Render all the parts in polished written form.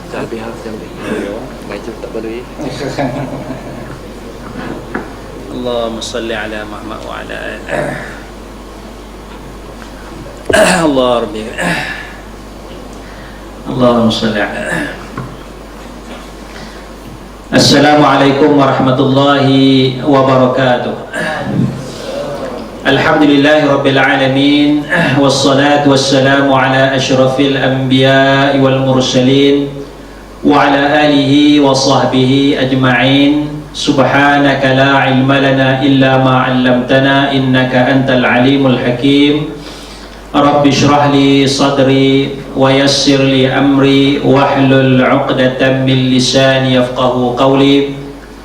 Sabi harus jam ni. Baca tak boleh. Allahumma salli ala Muhammad wa ala Allah Rabbi. Allahumma salli ala. Assalamualaikum warahmatullahi wabarakatuh. Alhamdulillahi rabbil alamin. Wassalatu wassalamu ala asyrafil anbiya'i wal mursalin wa ala alihi wa sahbihi ajma'in. Subhanaka la ilma lana illa ma 'allamtana innaka antal alimul hakim. Rabbi shrah li sadri wa yassir li amri wahlul 'uqdatam min lisani yafqahu qawli.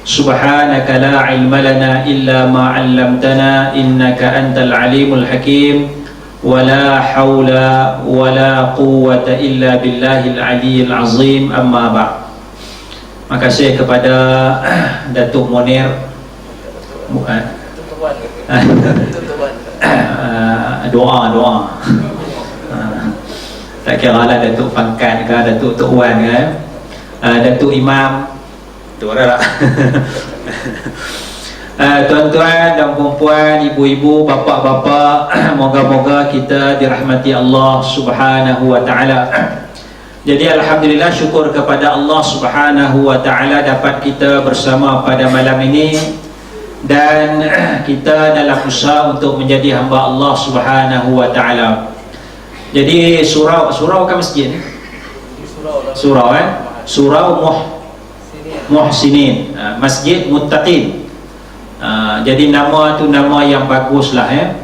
Subhanaka la ilma lana illa ma 'allamtana innaka antal alimul hakim. Wala haula wala quwwata illa billahil aliyyil azim. Amma ba'd. Makasih kepada Datuk Munir doa tak kira lah Datuk Pangkat ke, Datuk Tok Wan ke, Datuk Imam tu lah. Tuan-tuan dan puan-puan, ibu-ibu, bapa-bapa, moga-moga kita dirahmati Allah Subhanahu wa ta'ala. Jadi alhamdulillah, syukur kepada Allah Subhanahu wa ta'ala dapat kita bersama pada malam ini, dan kita dalam usaha untuk menjadi hamba Allah Subhanahu wa ta'ala. Jadi surau bukan masjid ni? Surau Muhsinin, Masjid Muttaqin. Jadi nama tu nama yang bagus lah ya.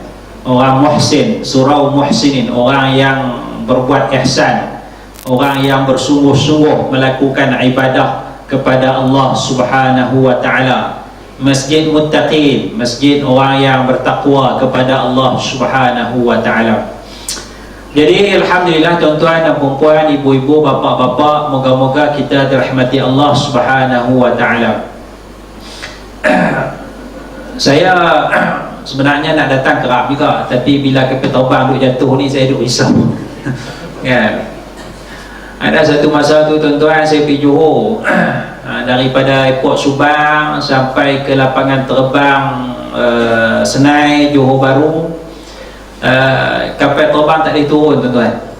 Orang Muhsin, Surau Muhsinin, orang yang berbuat ihsan, orang yang bersungguh-sungguh melakukan ibadah kepada Allah Subhanahu wa ta'ala. Masjid Muttaqin, masjid orang yang bertakwa kepada Allah Subhanahu wa ta'ala. Jadi alhamdulillah tuan-tuan dan puan-puan, ibu-ibu, bapa-bapa, moga-moga kita dirahmati Allah Subhanahu wa ta'ala. Saya sebenarnya nak datang kerap juga, tapi bila kapal terbang duk jatuh ni saya duk risau. Kan? Ada satu masa tu tuan-tuan saya pergi Johor, daripada airport Subang sampai ke lapangan terbang Senai Johor Bahru. Kapal terbang tak boleh turun tuan-tuan,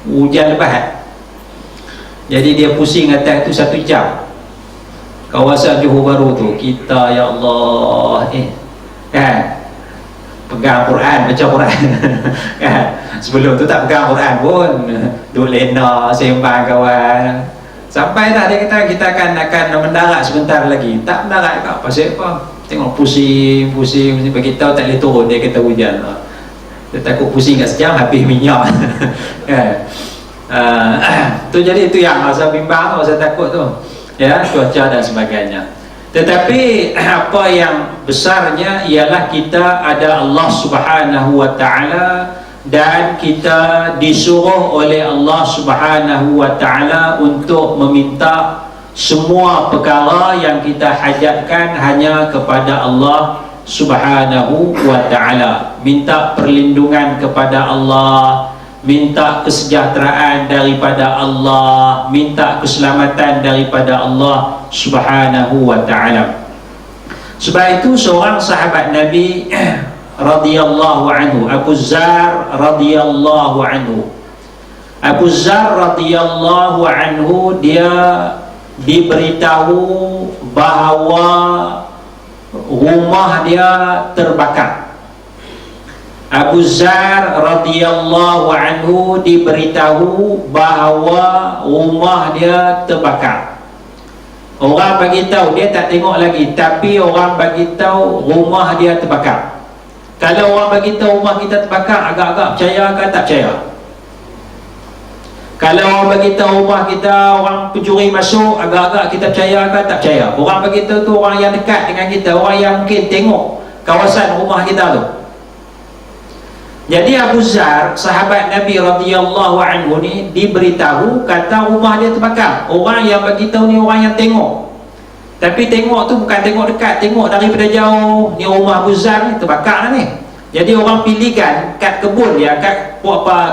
hujan lebat. Jadi dia pusing atas tu 1 jam. Kawasan Johor Bahru tu kita, ya Allah, kan, pegang Quran, baca Quran. Kan? Sebelum tu tak pegang Quran pun, duk lena sembang kawan. Sampai tak dia kata kita akan mendarat sebentar lagi. Tak mendarat kau, pasal apa? Tengok pusing bagi tahu tak boleh turun. Dia kata hujan. Dia takut pusing kat sejam habis minyak. Kan? Tu jadi itu yang rasa bimbang, rasa takut tu. Ya, cuaca dan sebagainya. Tetapi apa yang besarnya ialah kita ada Allah Subhanahu wa ta'ala, dan kita disuruh oleh Allah Subhanahu wa ta'ala untuk meminta semua perkara yang kita hajatkan hanya kepada Allah Subhanahu wa ta'ala. Minta perlindungan kepada Allah, minta kesejahteraan daripada Allah, minta keselamatan daripada Allah Subhanahu wa ta'ala. Sebab itu seorang sahabat Nabi radhiyallahu anhu, Abu Zar radhiyallahu anhu. Abu Zar radhiyallahu anhu, dia diberitahu bahawa rumah dia terbakar. Abu Zar radhiyallahu anhu diberitahu bahawa rumah dia terbakar. Orang bagi tahu, dia tak tengok lagi, tapi orang bagi tahu rumah dia terbakar. Kalau orang bagi tahu rumah kita terbakar, agak-agak percaya ke tak percaya? Kalau orang bagi tahu rumah kita orang pencuri masuk, agak-agak kita percaya ke tak percaya? Orang bagi tahu tu orang yang dekat dengan kita, orang yang mungkin tengok kawasan rumah kita tu. Jadi Abu Zar, sahabat Nabi radhiyallahu anhu ni, diberitahu kata rumah dia terbakar. Orang yang bagi tahu ni orang yang tengok. Tapi tengok tu bukan tengok dekat, tengok daripada jauh. Ni rumah Abu Zar ni terbakar lah ni. Jadi orang pilihkan kat kebun dia, kat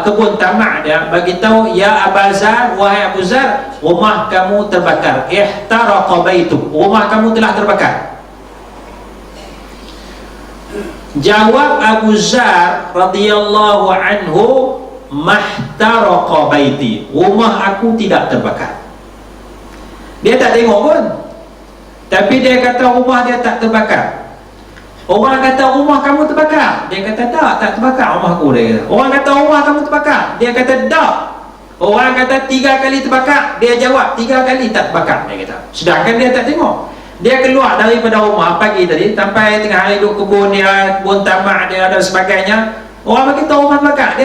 kebun tamak dia, bagi tahu, ya Abu Zar, wahai Abu Zar, rumah kamu terbakar. Ihtaraqa baituk, rumah kamu telah terbakar. Jawab Abu Zar radhiyallahu anhu, mahtaraqa baiti, rumah aku tidak terbakar. Dia tak tengok pun, tapi dia kata rumah dia tak terbakar. Orang kata rumah kamu terbakar, dia kata tak terbakar rumah aku, dia kata. Orang kata rumah kamu terbakar, dia kata tak. Orang kata 3 kali terbakar, dia jawab 3 kali tak terbakar, dia kata. Sedangkan dia tak tengok. Dia keluar daripada rumah pagi tadi, sampai tengah hari duduk kebun dia, kebun tamak dia dan sebagainya. Orang bagi tahu rumah terbakar,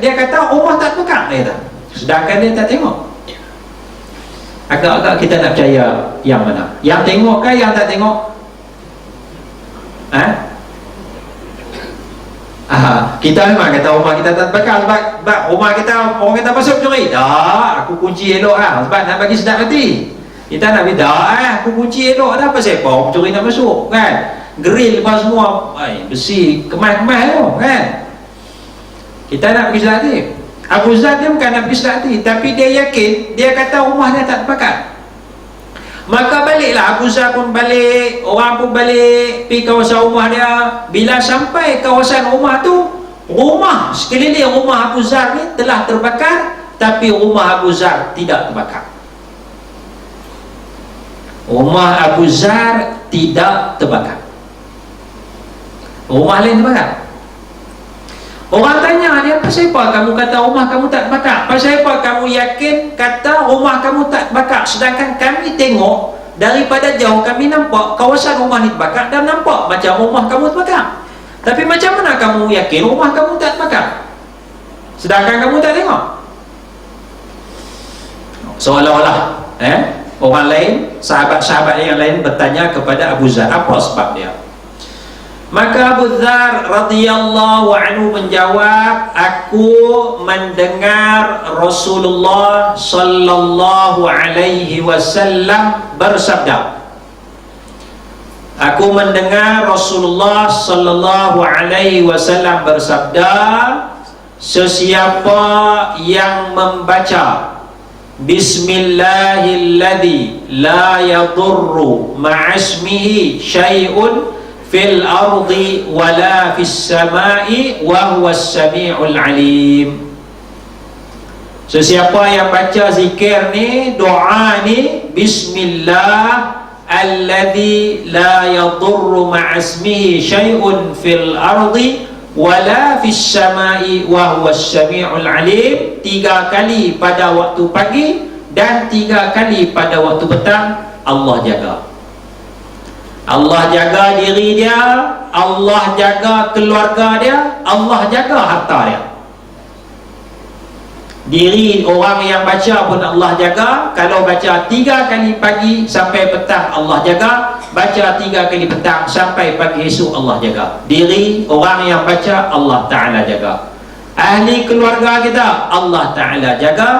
dia kata rumah tak terbakar, dia kata. Sedangkan dia tak tengok. Agak-agak kita nak percaya yang mana? Yang tengok ke yang tak tengok? Kita memang kata rumah kita tak terbakar sebab rumah kita, orang kata masuk pencuri. Tak, aku kunci elok sebab nak bagi sedap hati. Kita nak bidak aku kunci elok dah, pasal apa orang pencuri nak masuk kan? Grill lepas semua besi kemas-kemas tu kan? Kita nak bagi sedap hati. Abu Zar dia bukan nak bagi sedap hati, tapi dia yakin, dia kata rumah dia tak terbakar. Maka baliklah Abu Zar pun balik, orang pun balik, pergi kawasan rumah dia. Bila sampai kawasan rumah tu, rumah sekeliling rumah Abu Zar ni telah terbakar, tapi rumah Abu Zar tidak terbakar. Rumah Abu Zar tidak terbakar, rumah lain terbakar. Orang tanya dia, pasal apa kamu kata rumah kamu tak terbakar? Pasal apa kamu yakin kata rumah kamu tak terbakar, sedangkan kami tengok daripada jauh, kami nampak kawasan rumah ni terbakar dan nampak macam rumah kamu terbakar. Tapi macam mana kamu yakin rumah kamu tak terbakar, sedangkan kamu tak tengok? Seolah-olah orang lain, sahabat-sahabat yang lain bertanya kepada Abu Zar, apa sebab dia? Maka Abu Zar radhiyallahu anhu menjawab, aku mendengar Rasulullah sallallahu alaihi wasallam bersabda. Aku mendengar Rasulullah sallallahu alaihi wasallam bersabda, sesiapa yang membaca Bismillahilladzi la yadurru ma'asmihi syai'un fil ardi wala fis samai wa huwas samiul alim. Sesiapa yang baca zikir ni, doa ni, Bismillah alladzi la yadurru ma'asmihi syai'un fil ardi wala fis samai wa huwas samiul alim, 3 kali pada waktu pagi dan 3 kali pada waktu petang, Allah jaga. Allah jaga diri dia, Allah jaga keluarga dia, Allah jaga harta dia. Diri orang yang baca pun Allah jaga. Kalau baca 3 kali pagi sampai petang, Allah jaga. Baca 3 kali petang sampai pagi esok, Allah jaga. Diri orang yang baca, Allah Ta'ala jaga. Ahli keluarga kita, Allah Ta'ala jaga.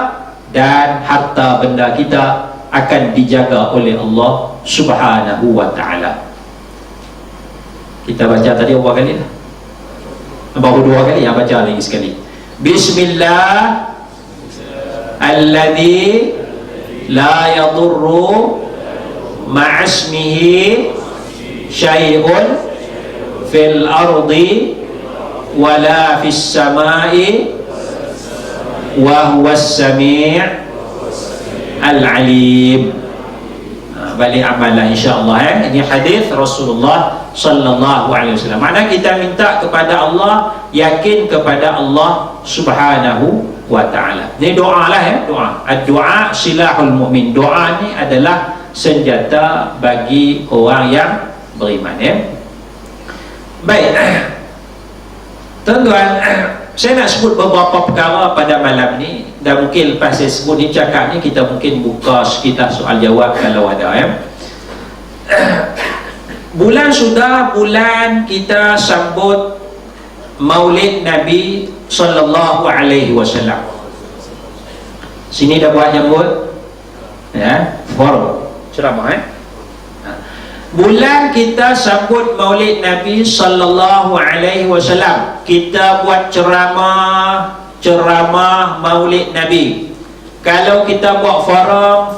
Dan harta benda kita akan dijaga oleh Allah Subhanahu wa Ta'ala. Kita baca tadi berapa kali dah? Baru 2 kali, yang baca lagi sekali. Bismillah alladzi la yadurru ma'asmihi syai'un fil ardi wala fis samai wa huwas sami' al-alim. Balik amalan insya-Allah. Ini hadis Rasulullah sallallahu alaihi wasallam. Maknanya kita minta kepada Allah, yakin kepada Allah Subhanahu wa taala. Ini doa lah doa. Ad-du'a silahul mu'min. Doa ni adalah senjata bagi orang yang beriman Baik. Tuan-tuan, saya nak sebut beberapa perkara pada malam ni, dan mungkin lepas saya sebut ni, cakap ni, kita mungkin buka sekitar soal jawab kalau ada Bulan sudah bulan kita sambut Maulid Nabi sallallahu alaihi wasallam. Sini dah buat jambut forum ceramah bulan kita sambut Maulid Nabi sallallahu alaihi wasallam. Kita buat ceramah Maulid Nabi. Kalau kita buat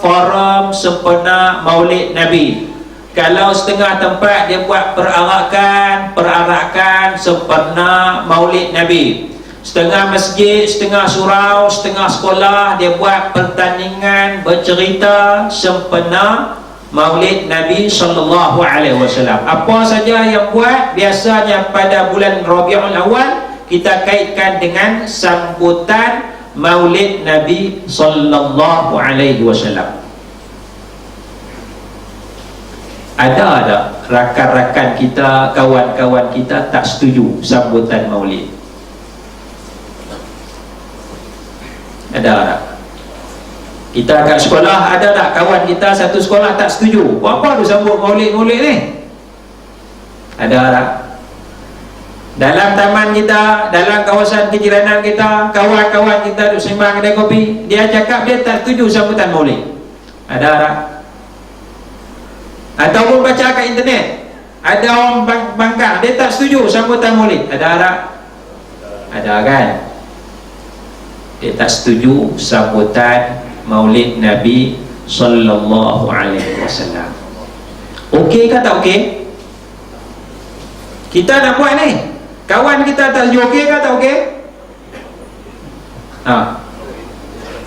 forum sempena Maulid Nabi. Kalau setengah tempat dia buat perarakan sempena Maulid Nabi. Setengah masjid, setengah surau, setengah sekolah dia buat pertandingan bercerita sempena Maulid Nabi sallallahu alaihi wasallam. Apa saja yang buat, biasanya pada bulan Rabiul Awal kita kaitkan dengan sambutan Maulid Nabi sallallahu alaihi wasallam. Ada rakan-rakan kita, kawan-kawan kita tak setuju sambutan Maulid? Ada. Kita kat sekolah ada tak kawan kita satu sekolah tak setuju? Apa tu sambut Maulid-Maulid ni? Ada tak? Dalam taman kita, dalam kawasan kejiranan kita, kawan-kawan kita duduk sembang kedai kopi, dia cakap dia tak setuju sambutan Maulid. Ada tak? Ataupun baca kat internet, ada orang bangkang dia tak setuju sambutan Maulid. Ada tak? Ada kan? Dia tak setuju sambutan Maulid Nabi sallallahu alaihi wasallam. Okey ke tak okey? Kita nak buat ni. Kawan kita tak setuju, okey ke tak okey?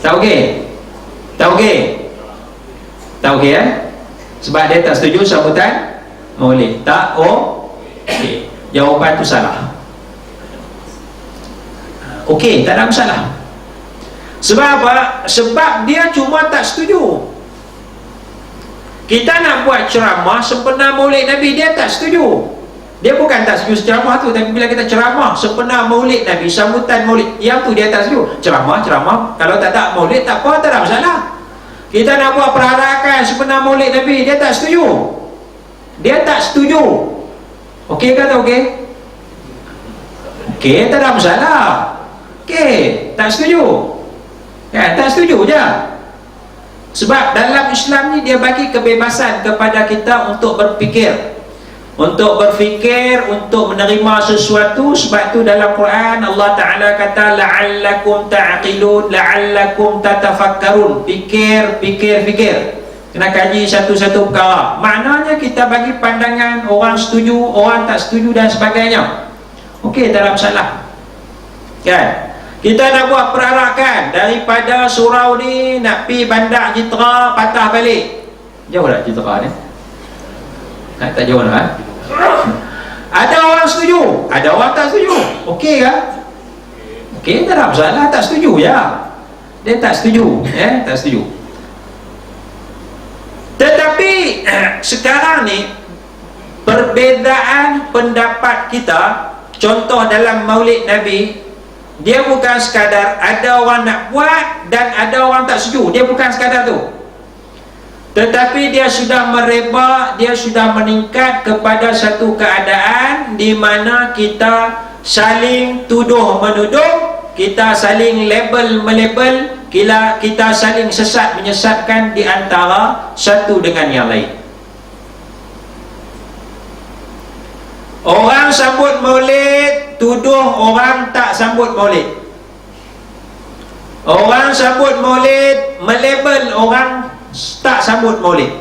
Tak okey. Tak okey. Tak okey Sebab dia tak setuju sambutan Maulid. Tak okey. Jawapan tu salah. Okey, tak ada masalah. Sebab apa? Sebab dia cuma tak setuju. Kita nak buat ceramah sempena Maulid Nabi, dia tak setuju. Dia bukan tak setuju ceramah tu, tapi bila kita ceramah sempena Maulid Nabi, sambutan Maulid, yang tu dia tak setuju. Ceramah, kalau tak ada Maulid tak apa, tak ada masalah. Kita nak buat perarakan sempena Maulid Nabi, dia tak setuju. Dia tak setuju. Okey ke tak okey? Okey, tak ada masalah. Okey, tak setuju. Tak setuju je. Sebab dalam Islam ni dia bagi kebebasan kepada kita untuk berfikir, untuk menerima sesuatu. Sebab tu dalam Quran Allah Ta'ala kata la'allakum ta'qilun, la'allakum tatafakkarun. Fikir. Kena kaji satu-satu perkara. Maknanya kita bagi pandangan, orang setuju, orang tak setuju dan sebagainya. Okey, tak ada masalah. Kan? Kita nak buat perarakan daripada surau ni nak pi bandar Jitra, patah balik. Jauh tak Jitra ni? Tak jauh lah. Ada orang setuju, ada orang tak setuju. Okey ke? Okey, tak ada masalah. Tak setuju ya. Dia tak setuju, tak setuju. Tetapi sekarang ni perbezaan pendapat kita, contoh dalam Maulid Nabi, dia bukan sekadar ada orang nak buat dan ada orang tak setuju. Dia bukan sekadar tu. Tetapi dia sudah merebak, dia sudah meningkat kepada satu keadaan di mana kita saling tuduh-menuduh, kita saling label-melabel, kita saling sesat-menyesatkan di antara satu dengan yang lain. Orang sambut Maulid tuduh orang tak sambut Maulid. Orang sambut Maulid melabel orang tak sambut Maulid.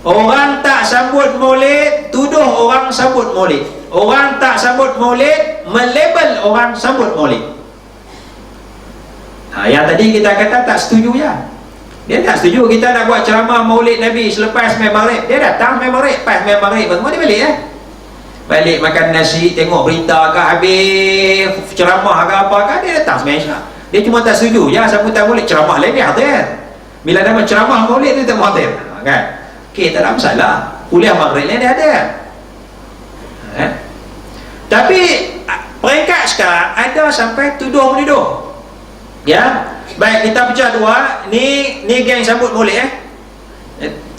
Orang tak sambut Maulid tuduh orang sambut Maulid. Orang tak sambut Maulid melabel orang sambut Maulid. Yang tadi kita kata tak setuju ya. Dia tak setuju kita nak buat ceramah Maulid Nabi selepas sembahyang maghrib. Dia datang sembahyang maghrib, pas sembahyang maghrib semua dia balik balik makan nasi, tengok berita ke habis, ceramah ke apa ke, dia datang sembahyang Isyak. Dia cuma tak setuju ya sambutan Maulid. Ceramah lain dia hadir. Bila nama ceramah Maulid dia tak hadir kan? Okey, tak ada masalah. Kuliah maghrib lain dia hadir. Tapi peringkat sekarang ada sampai tuduh-menuduh. Ya, baik kita pecah dua. Ni geng sambut Maulid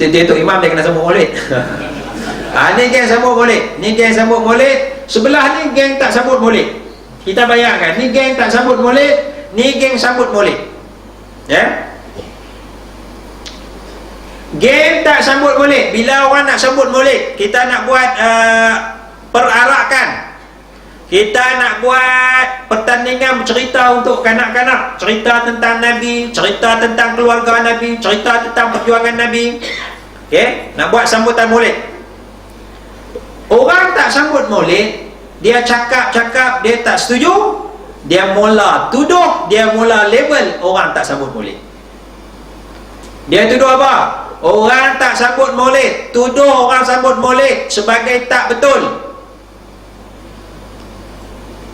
Dia tu imam dia kena sambut Maulid. Ni geng sambut Maulid, ni geng sambut Maulid. Sebelah ni geng tak sambut Maulid. Kita bayangkan, ni geng tak sambut Maulid, ni geng sambut Maulid. Ya. Game tak sambut maulid. Bila orang nak sambut maulid, kita nak buat perarakan, kita nak buat pertandingan bercerita untuk kanak-kanak, cerita tentang Nabi, cerita tentang keluarga Nabi, cerita tentang perjuangan Nabi. Okay? Nak buat sambutan maulid. Orang tak sambut maulid, dia cakap-cakap, dia tak setuju, dia mula tuduh, dia mula label orang tak sambut maulid. Dia tuduh apa? Orang tak sambut maulid, tuduh orang sambut maulid sebagai tak betul.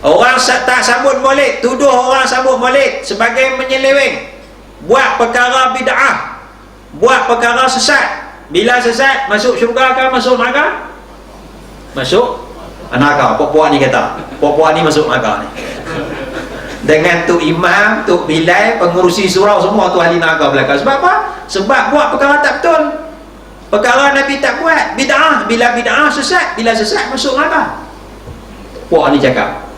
Orang tak sambut maulid, tuduh orang sambut maulid sebagai menyeleweng, buat perkara bid'ah, buat perkara sesat. Bila sesat, masuk syurga ke masuk neraka? Masuk neraka. Puak-puak ni kata, puak-puak ni masuk neraka ni. Dengan tu imam, tu bilai, pengurusi surau semua tu ahli neraka belakang. Sebab apa? Sebab buat perkara tak betul, perkara Nabi tak buat, bid'ah. Bila bid'ah sesat, bila sesat masuk neraka. Puak ni cakap,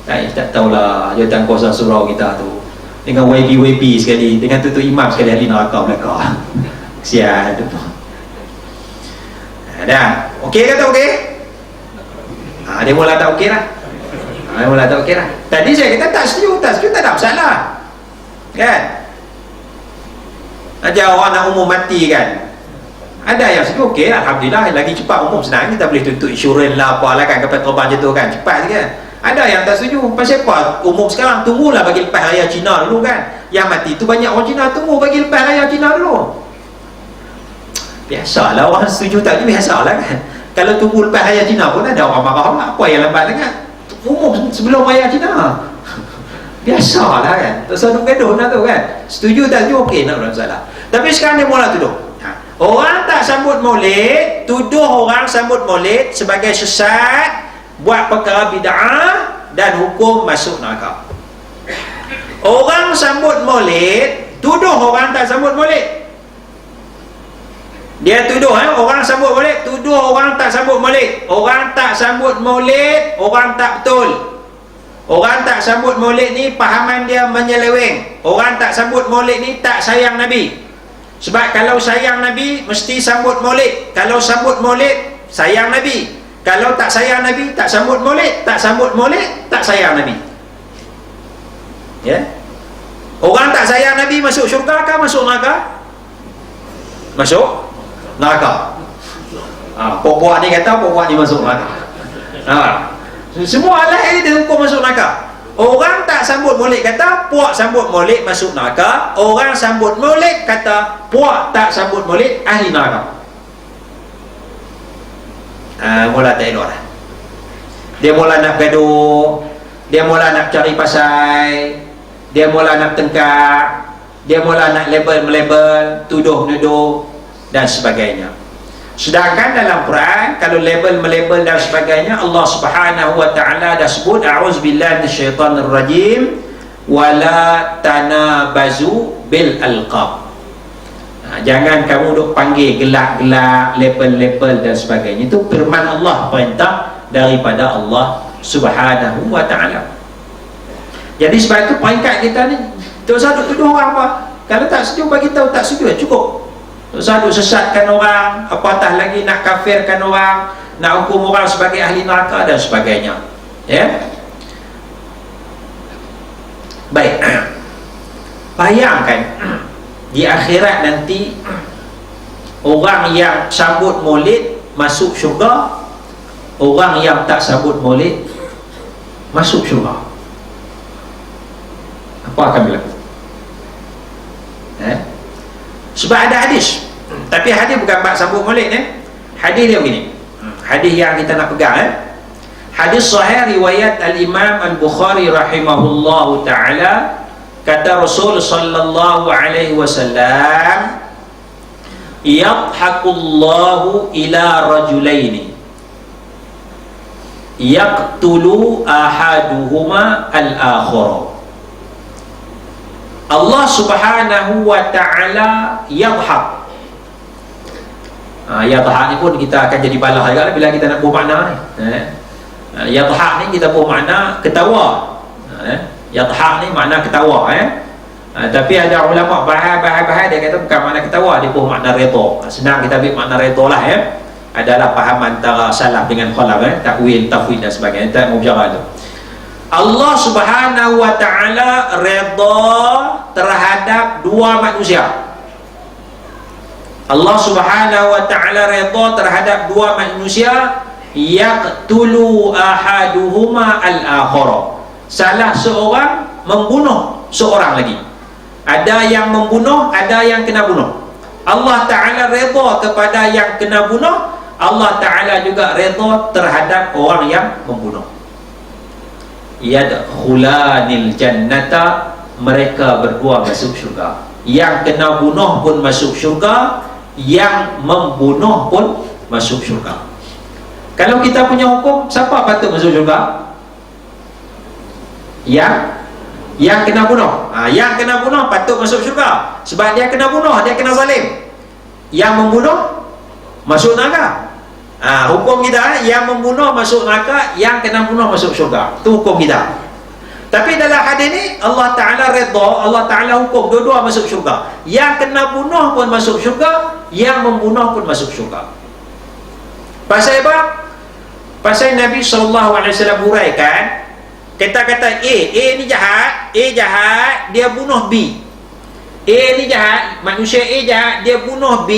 tak tahulah jawatan kuasa surau kita tu dengan YB sekali, dengan tu imam sekali ahli neraka belakang. Kesian tu. Dah, okey ke tak okey? Dia mula tak okey lah. Mula tak okey lah. Tadi saya kata tak setuju tak ada masalah, kan? Ajar orang nak umum mati kan, ada yang setuju, okey, alhamdulillah, lagi cepat umum senang, kita boleh tuntut insurans lah, apalah kan, kapal terbang je tu kan, cepat je kan. Ada yang tak setuju, pasal apa? Umum sekarang, tunggulah bagi lepas raya Cina dulu kan. Yang mati tu banyak orang Cina, tunggu bagi lepas raya Cina dulu. Biasalah, orang setuju tak setuju, biasalah kan. Kalau tunggu lepas raya Cina pun ada orang marah, apa yang lambat sangat? Umum sebelum raya Cina. Biasalah kan. Tak usah duk gaduh nak tu kan. Setuju tak setuju, okey, tak ada masalah. Tapi sekarang dia mula tuduh. Orang tak sambut maulid, tuduh orang sambut maulid sebagai sesat, buat perkara bid'ah dan hukum masuk neraka. Orang sambut maulid, tuduh orang tak sambut maulid. Dia tuduh orang sambut maulid, tuduh orang tak sambut maulid. Orang tak sambut maulid, orang tak betul. Orang tak sambut maulid ni pahaman dia menyeleweng. Orang tak sambut maulid ni tak sayang Nabi. Sebab kalau sayang Nabi mesti sambut maulid. Kalau sambut maulid sayang Nabi. Kalau tak sayang Nabi tak sambut maulid. Tak sambut maulid tak sayang Nabi. Ya? Orang tak sayang Nabi masuk syurga ke masuk neraka? Masuk neraka. Puak-puak ni kata puak-puak ni masuk neraka. Semua lain dia hukum masuk neraka. Orang tak sambut maulid kata puak sambut maulid masuk neraka. Orang sambut maulid kata puak tak sambut maulid ahli neraka. Mula tak elok dah. Dia mula nak gaduh, dia mula nak cari pasal, dia mula nak tengkar, dia mula nak label-melabel, tuduh-nuduh dan sebagainya. Sedangkan dalam Quran, kalau label-melabel dan sebagainya, Allah Subhanahu wa taala dah sebut, a'udzubillahi minasyaitonir rajim, wala tanabazu bil alqab. Jangan kamu duk panggil gelak-gelak, label-label dan sebagainya. Itu firman Allah, perintah daripada Allah Subhanahu wa taala. Jadi sebab itu peringkat kita ni, tak usah duk tuduh orang apa. Kalau tak setuju bagi tahu tak setuju, cukup. Tak usah duk sesatkan orang, apatah lagi nak kafirkan orang, nak hukum orang sebagai ahli neraka dan sebagainya. Ya. Baik. Bayangkan di akhirat nanti orang yang sambut maulid masuk syurga, orang yang tak sambut maulid masuk syurga. Apa akan berlaku? Sebab ada hadis, tapi hadis bukan bab sambut maulid. Hadis dia begini, hadis yang kita nak pegang. Hadis sahih riwayat al-Imam al-Bukhari rahimahullahu ta'ala. Kata Rasul sallallahu alaihi wasallam, yadhhakullahu ila rajulaini yaqtulu ahaduhuma al-akhar. Allah Subhanahu wa taala yadhhak. Yadhhak ni pun kita akan jadi balah juga bila kita nak bermakna ni. Yadhhak ni kita bermakna ketawa. Yadhhak ni makna ketawa. Tapi ada ulama bahas dia kata bukan makna ketawa, dia pun makna redha. Senang kita ambil makna redha lah ya. Adalah faham antara salaf dengan khalaf takwil, tafwid dan sebagainya. Tak mujarrad tu. Allah Subhanahu wa taala redha terhadap dua manusia. Allah Subhanahu wa taala redha terhadap dua manusia, yaqtulu ahaduhuma al-akhara. Salah seorang membunuh seorang lagi. Ada yang membunuh, ada yang kena bunuh. Allah Ta'ala redha kepada yang kena bunuh, Allah Ta'ala juga redha terhadap orang yang membunuh. Yadkhulanil jannata, mereka berdua masuk syurga. Yang kena bunuh pun masuk syurga, yang membunuh pun masuk syurga. Kalau kita punya hukum, siapa patut masuk syurga? Yang kena bunuh. Yang kena bunuh patut masuk syurga, sebab dia kena bunuh, dia kena zalim. Yang membunuh masuk neraka. Hukum kita, yang membunuh masuk neraka, yang kena bunuh masuk syurga. Itu hukum kita. Tapi dalam hadis ni Allah Ta'ala redha, Allah Ta'ala hukum dua-dua masuk syurga. Yang kena bunuh pun masuk syurga, yang membunuh pun masuk syurga. Pasal apa? Pasal Nabi SAW huraikan, kata-kata A ni jahat, A jahat, dia bunuh B. A ni jahat, manusia A jahat, dia bunuh B,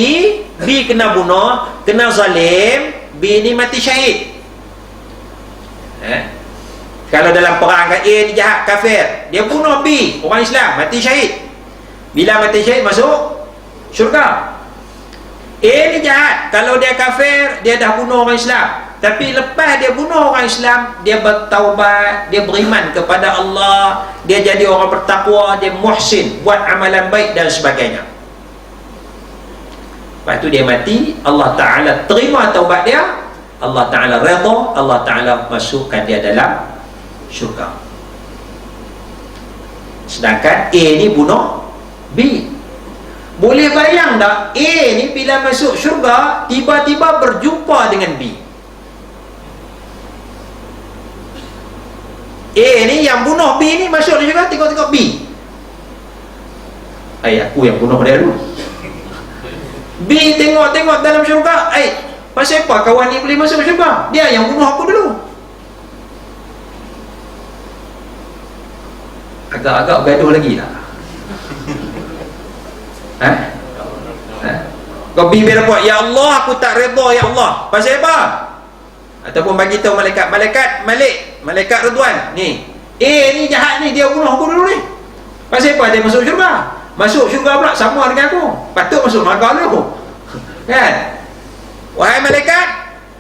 B kena bunuh, kena zalim, B ni mati syahid. Kalau dalam perang A ni jahat, kafir, dia bunuh B, orang Islam, mati syahid. Bila mati syahid masuk syurga. A ni jahat, kalau dia kafir, dia dah bunuh orang Islam. Tapi lepas dia bunuh orang Islam, dia bertaubat, dia beriman kepada Allah, dia jadi orang bertakwa, dia muhsin, buat amalan baik dan sebagainya. Lepas tu dia mati, Allah Ta'ala terima taubat dia, Allah Ta'ala redha, Allah Ta'ala masukkan dia dalam syurga. Sedangkan A ni bunuh B. Boleh bayang tak, A ni bila masuk syurga, tiba-tiba berjumpa dengan B. A ni yang bunuh B ni masuk dia juga, tengok-tengok B. Aku yang bunuh dia dulu. B tengok-tengok dalam syurga, pasal apa kawan ni boleh masuk syurga? Dia yang bunuh aku dulu. Agak-agak gaduh lagi lah. Kau B bila buat, ya Allah aku tak redha ya Allah. Pasal apa? Ataupun bagi tahu malaikat, malaikat Ridwan ni, A ni jahat ni, dia bunuh aku dulu ni. Pasal apa dia masuk syurga? Masuk syurga pula sama dengan aku, patut masuk neraka dulu. Kan? Wahai malaikat,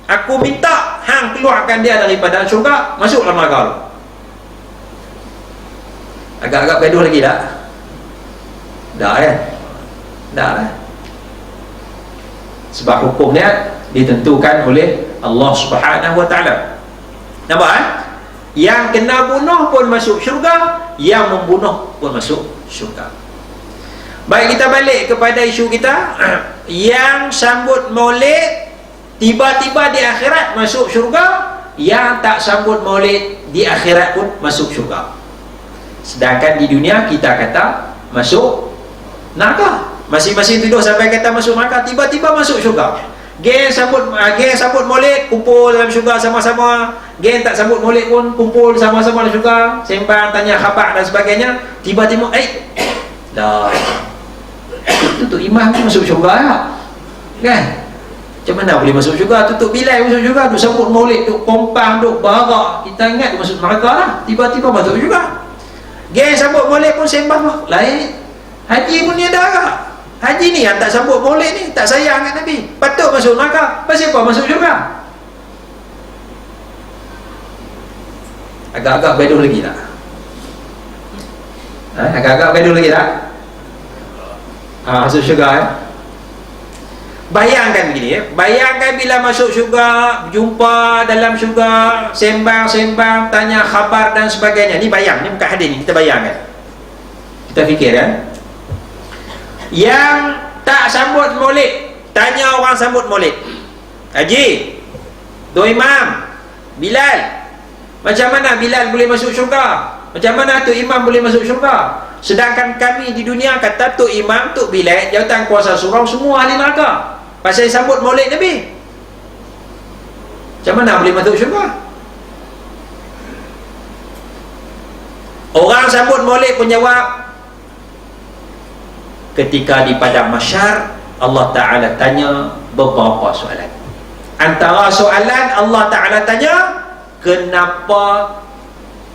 aku minta hang keluarkan dia daripada syurga, masuk dalam neraka dulu. Agak-agak gaduh lagi tak? Dah kan? Dah lah. Sebab hukumnya ditentukan oleh Allah Subhanahu wa ta'ala. Nampak Yang kena bunuh pun masuk syurga, yang membunuh pun masuk syurga. Baik, kita balik kepada isu kita. Yang sambut maulid tiba-tiba di akhirat masuk syurga, yang tak sambut maulid di akhirat pun masuk syurga. Sedangkan di dunia kita kata masuk neraka. Masing-masing tuduh sampai kata masuk neraka, tiba-tiba masuk syurga. Geng sambut maulid kumpul dalam syurga sama-sama, geng tak sambut maulid pun kumpul sama-sama dalam syurga, sembang, tanya khabar dan sebagainya. Tiba-tiba dah tutup imam masuk syurga lah. Kan? Macam mana boleh masuk syurga? Tutup bilai masuk syurga, duk sambut maulid, duk kompang, duk barak, kita ingat masuk neraka lah. Tiba-tiba masuk syurga. Geng sambut maulid pun sembang lain. Haji pun dia darah. Haji ni yang tak sambut maulid ni, tak sayang kat Nabi, patut masuk neraka. Pasal apa masuk syurga? Agak-agak gaduh lagi tak? Agak-agak gaduh lagi tak? Masuk syurga Bayangkan begini bayangkan bila masuk syurga, jumpa dalam syurga, sembang-sembang, tanya khabar dan sebagainya. Ni bayang, ni bukan hadis ni, kita bayangkan. Kita fikir yang tak sambut maulid, tanya orang sambut maulid, Haji, Tuan Imam, Bilal, macam mana Bilal boleh masuk syurga? Macam mana tu Imam boleh masuk syurga? Sedangkan kami di dunia kata Tok Imam, Tok Bilal, jawatan kuasa surau, semua ahli neraka. Pasal sambut maulid Nabi. Macam mana boleh masuk syurga? Orang sambut maulid pun jawab, ketika di padang mahsyar Allah Ta'ala tanya beberapa soalan. Antara soalan Allah Ta'ala tanya, kenapa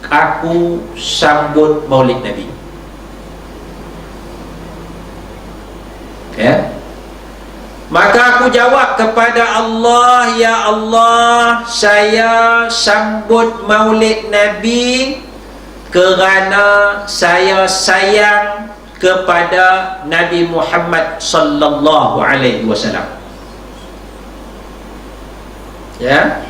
aku sambut maulid Nabi? Ya. Maka aku jawab kepada Allah, ya Allah, saya sambut maulid Nabi kerana saya sayang kepada Nabi Muhammad sallallahu alaihi wasallam. Ya.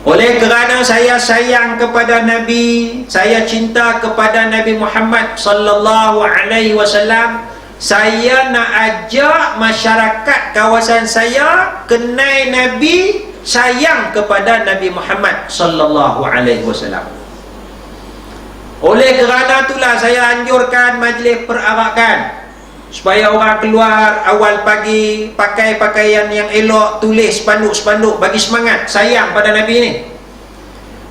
Oleh kerana saya sayang kepada Nabi, saya cinta kepada Nabi Muhammad sallallahu alaihi wasallam, saya nak ajak masyarakat kawasan saya kenal Nabi, sayang kepada Nabi Muhammad sallallahu alaihi wasallam. Oleh kerana itulah saya anjurkan majlis perarakan supaya orang keluar awal pagi pakai pakaian yang elok, tulis spanduk-spanduk bagi semangat sayang pada Nabi ni.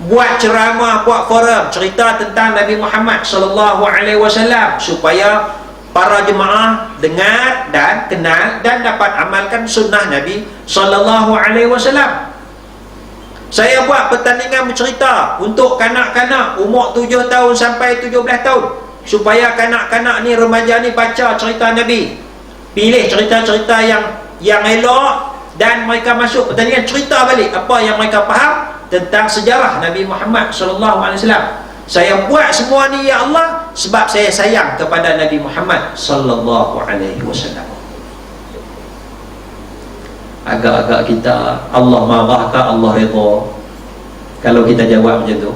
Buat ceramah, buat forum cerita tentang Nabi Muhammad sallallahu alaihi wasallam supaya para jemaah dengar dan kenal dan dapat amalkan sunnah Nabi sallallahu alaihi wasallam. Saya buat pertandingan bercerita untuk kanak-kanak umur 7 tahun sampai 17 tahun supaya kanak-kanak ni, remaja ni baca cerita Nabi, pilih cerita-cerita yang elok dan mereka masuk pertandingan cerita balik apa yang mereka faham tentang sejarah Nabi Muhammad sallallahu alaihi wasallam. Saya buat semua ni ya Allah sebab saya sayang kepada Nabi Muhammad sallallahu alaihi wasallam. Agak-agak kita Allah marah ke Allah redha kalau kita jawab macam tu?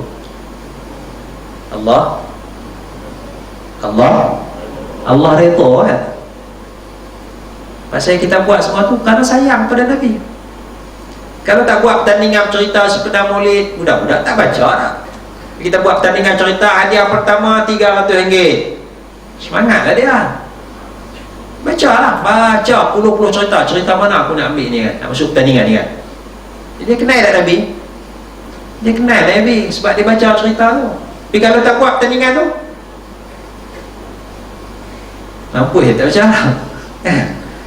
Allah redha kan? Pasal kita buat semua tu kerana sayang pada Nabi. Kalau tak buat pertandingan cerita sepeda maulid, budak-budak tak baca lah. Kita buat pertandingan cerita, hadiah pertama RM300. Semangatlah dia. Baca puluh-puluh cerita mana aku nak ambil ni kan, nak masuk pertandingan ni kan. Dia kenal tak Nabi? Dia kenal Nabi sebab dia baca cerita tu. Tapi kalau tak buat pertandingan tu, mampu je tak baca.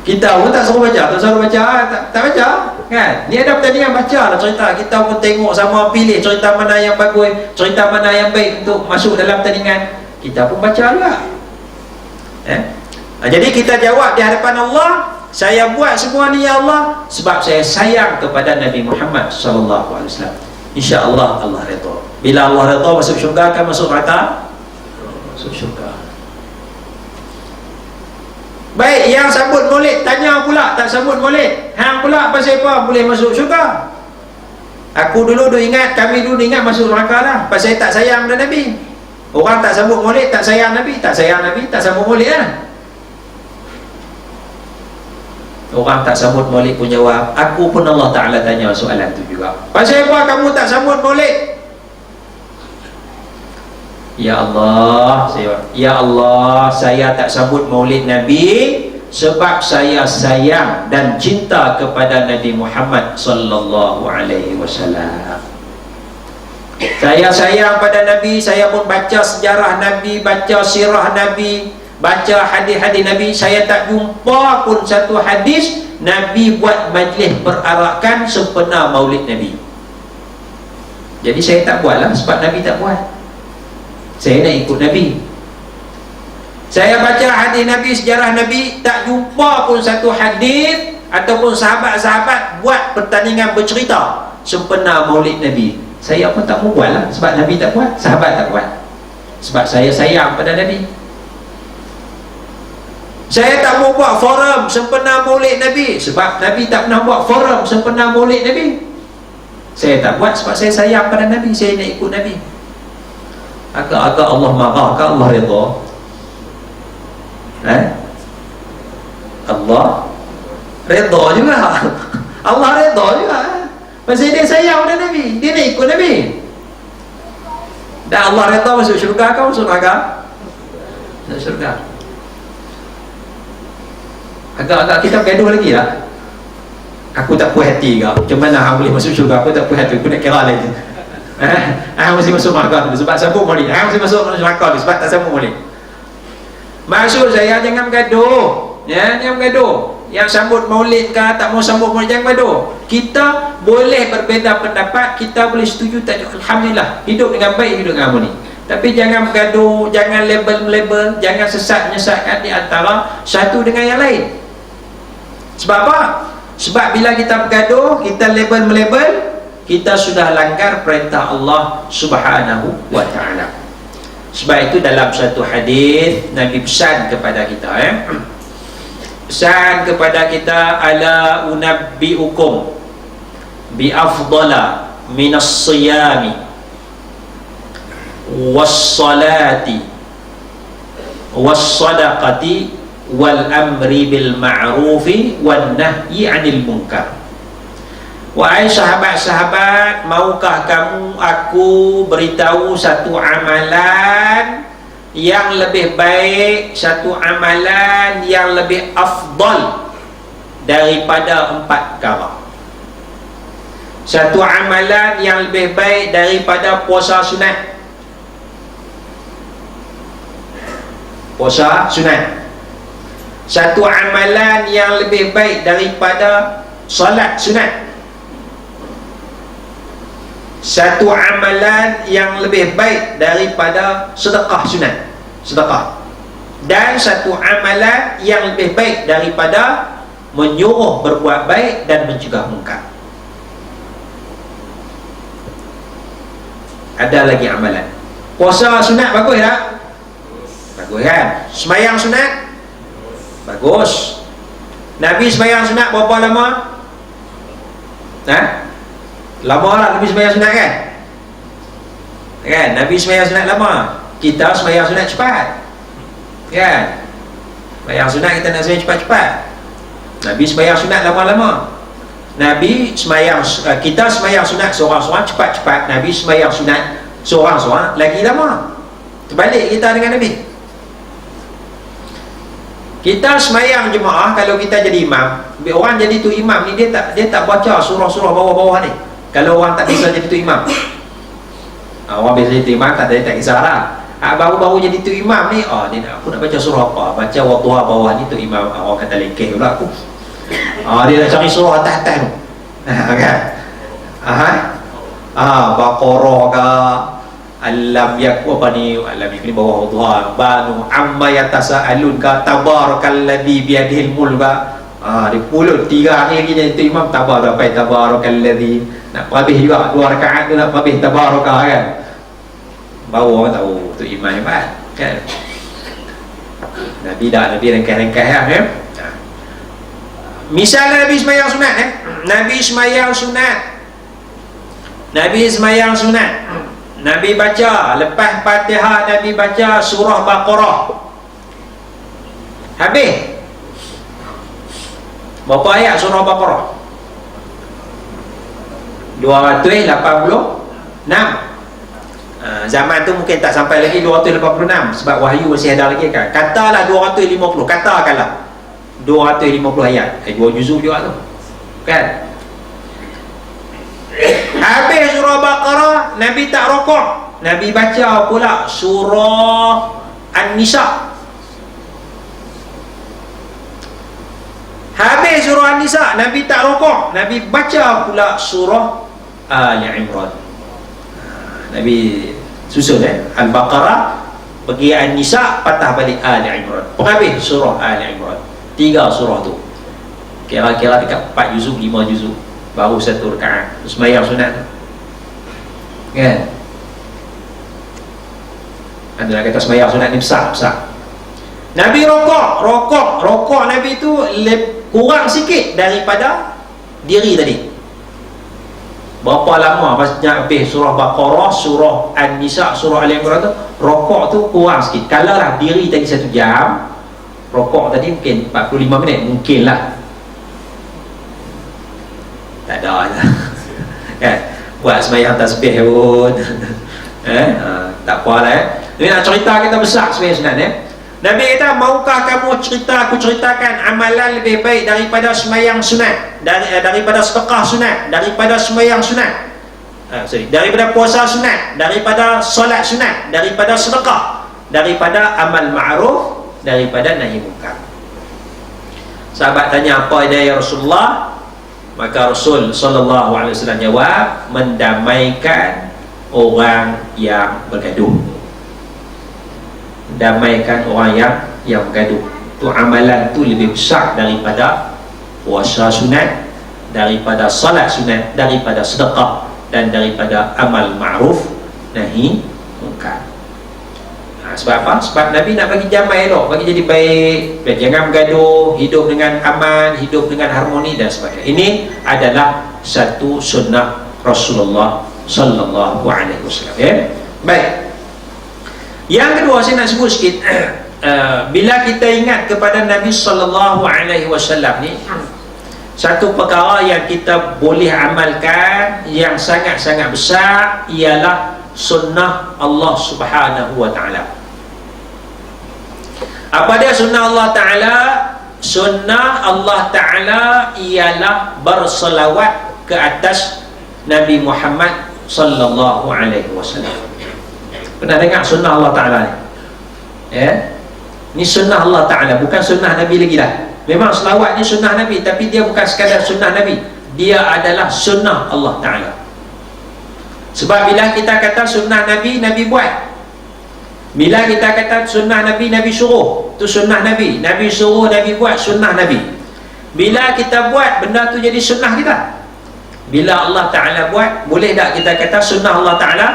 Kita pun tak suruh baca, tak suruh baca, tak baca kan. Ni ada pertandingan, baca lah cerita. Kita pun tengok sama, pilih cerita mana yang bagus, cerita mana yang baik untuk masuk dalam pertandingan. Kita pun baca juga. Jadi kita jawab di hadapan Allah, saya buat semua ni ya Allah sebab saya sayang kepada Nabi Muhammad sallallahu alaihi wasallam. Insya-Allah Allah redha. Bila Allah redha masuk syurga, akan masuk neraka? Masuk syurga. Baik, yang sambut maulid tanya pula tak sambut maulid. Hang pula pasal apa boleh masuk syurga? Aku dulu ingat, kami dulu ingat masuk neraka lah pasal tak sayang pada Nabi. Orang tak sambut maulid tak sayang Nabi, tak sambut maulid lah. Orang tak sambut maulid pun jawab, aku pun Allah Ta'ala tanya soalan tu juga. Pasal apa kamu tak sambut maulid? Ya Allah, saya tak sambut maulid Nabi sebab saya sayang dan cinta kepada Nabi Muhammad sallallahu alaihi wasallam. Saya sayang pada Nabi, saya pun baca sejarah Nabi, baca sirah Nabi, baca hadis-hadis Nabi. Saya tak jumpa pun satu hadis Nabi buat majlis perarakan sempena maulid Nabi. Jadi saya tak buatlah sebab Nabi tak buat. Saya nak ikut Nabi. Saya baca hadis Nabi, sejarah Nabi, tak jumpa pun satu hadis ataupun sahabat-sahabat buat pertandingan bercerita sempena maulid Nabi. Saya pun tak mau buatlah sebab Nabi tak buat, sahabat tak buat. Sebab saya sayang pada Nabi. Saya tak mau buat forum sempena maulid Nabi sebab Nabi tak pernah buat forum sempena maulid Nabi. Saya tak buat sebab saya sayang pada Nabi, saya nak ikut Nabi. Agak-agak Allah marah ke Allah redha? Allah redha juga. Allah redha juga. Pasal dia sayang pada Nabi, dia nak ikut Nabi. Dan Allah redha masuk syurga ke masuk neraka? Masuk syurga. Agak-agak kita bergaduh lagi lah. Aku tak puas hati ke, macam mana hang boleh masuk syurga? Aku tak puas hati, aku nak kira lagi. Hang mesti masuk neraka dulu sebab sambung molek. Hang mesti masuk neraka dulu sebab tak sambung molek. Maksud saya jangan bergaduh. Ya, jangan bergaduh. Yang sambut maulid ke tak mau sambut maulid, jangan bergaduh. Kita boleh berbeza pendapat, kita boleh setuju tak, alhamdulillah. Hidup dengan baik, hidup dengan harmoni. Tapi jangan bergaduh, jangan label-label, jangan sesat-menyesatkan di antara satu dengan yang lain. Sebab apa? Sebab bila kita bergaduh, kita label-melabel, kita sudah langgar perintah Allah Subhanahu wa ta'ala. Sebab itu dalam satu hadis Nabi pesan kepada kita, pesan kepada kita, ala unabbiukum bi afdala minas siyami was salati was sadaqati wal amri bil ma'rufi wan nahyi 'anil munkar. Wahai sahabat-sahabat, maukah kamu aku beritahu satu amalan yang lebih baik, satu amalan yang lebih afdal daripada 4 perkara. Satu amalan yang lebih baik daripada puasa sunat. Puasa sunat. Satu amalan yang lebih baik daripada solat sunat. Satu amalan yang lebih baik daripada sedekah sunat, sedekah. Dan satu amalan yang lebih baik daripada menyuruh berbuat baik dan mencegah mungkar. Ada lagi amalan. Puasa sunat bagus tak? Bagus kan? Sembahyang sunat bagus. Nabi sembahyang sunat berapa lama? Lama lah Nabi sembahyang sunat kan? Kan? Nabi sembahyang sunat lama. Kita sembahyang sunat cepat. Kan? Sembahyang sunat kita nak sembahyang cepat-cepat. Nabi sembahyang sunat lama-lama. Nabi sembahyang, kita sembahyang sunat seorang-seorang cepat-cepat. Nabi sembahyang sunat seorang-seorang lagi lama. Terbalik kita dengan Nabi. Kita sembahyang jemaah, kalau kita jadi imam, orang jadi tu imam ni dia tak baca surah-surah bawah-bawah ni. Kalau orang tak bisa jadi tu imam, orang biasa jadi tu imam tak kisahlah. Baru-baru jadi tu imam ni, dia nak, aku nak baca surah apa? Baca wadduha bawah ni tu imam, orang kata lekeh pula aku. Dia nak cari surah atas-atas tu. Kan? Baqarah ke, alam yaku apa ni, alam yaku ni bawah wadduha, banu amma yatasaalun ke, tabarakalladzi biyadihil mulk ke. Dia pulut 3 hari lagi jadi tu imam, tabarakalladzi. Nak habis juga 2 rakaat tu nak habis tabarakah kan. Baru orang tahu tu imam hebat kan. Nabi ringkas-ringkas kan. Misal Nabi sembahyang sunat Nabi sembahyang sunat. Nabi baca lepas Fatihah, Nabi baca surah Baqarah. Habis berapa ayat surah Baqarah? 286. Zaman tu mungkin tak sampai lagi 286 sebab wahyu masih ada lagi kan. Katalah 250, katakanlah 250 ayat. 2 juzuk juga tu kan. Habis surah Baqarah, Nabi tak rokok. Nabi baca pula surah An-Nisa. Habis surah An-Nisa, Nabi tak rokok. Nabi baca pula surah Ali Imran. Nabi susun Al-Baqarah pergi An-Nisa, patah balik Ali Imran, habis surah Ali Imran. 3 surah tu kira-kira dekat 4 juzuk 5 juzuk, baru 1 rakaat sembahyang sunat kan. Ada kata sembahyang sunat ni besar. Nabi rokok Nabi tu kurang sikit daripada diri tadi. Berapa lama pasnya habis surah Baqarah, surah An-Nisa, surah Ali Imran tu, rokok tu kurang sikit. Kalau lah diri tadi 1 jam, rokok tadi mungkin 45 minit, mungkin lah. Tak ada lah kan, buat sembahyang tasbih pun tak apa lah Tapi nak cerita kita besar sembahyang sunat Nabi kata, maukah kamu aku ceritakan amalan lebih baik daripada sembahyang sunat, daripada sedekah sunat, daripada sembahyang sunat, daripada puasa sunat, daripada solat sunat, daripada sedekah, daripada amal ma'ruf, daripada nahi munkar. Sahabat tanya, apa dia ya Rasulullah? Maka Rasul sallallahu alaihi wasallam jawab, mendamaikan orang yang bergaduh. Damaikan orang yang bergaduh. Tu amalan tu lebih besar daripada puasa sunat, daripada salat sunat, daripada sedekah, dan daripada amal ma'ruf nahi munkar. Sebab apa? Sebab Nabi nak bagi jamai elok, bagi jadi baik, jangan bergaduh, hidup dengan aman, hidup dengan harmoni dan sebagainya. Ini adalah satu sunnah Rasulullah sallallahu alaihi wasallam. Baik. Yang kedua saya nak sebut sikit, bila kita ingat kepada Nabi sallallahu alaihi wasallam ni, satu perkara yang kita boleh amalkan yang sangat-sangat besar ialah sunnah Allah Subhanahu wa taala. Apa dia sunnah Allah taala? Sunnah Allah taala ialah berselawat ke atas Nabi Muhammad sallallahu alaihi wasallam. Pernah dengar sunnah Allah taala ni? Ni sunnah Allah taala, bukan sunnah Nabi lagi dah. Memang selawat ni sunnah Nabi, tapi dia bukan sekadar sunnah Nabi, dia adalah sunnah Allah taala. Sebab bila kita kata sunnah Nabi, Nabi buat. Bila kita kata sunnah Nabi, Nabi suruh, tu sunnah Nabi. Nabi suruh, Nabi buat, sunnah Nabi. Bila kita buat, benda tu jadi sunnah kita. Bila Allah taala buat, boleh tak kita kata sunnah Allah taala?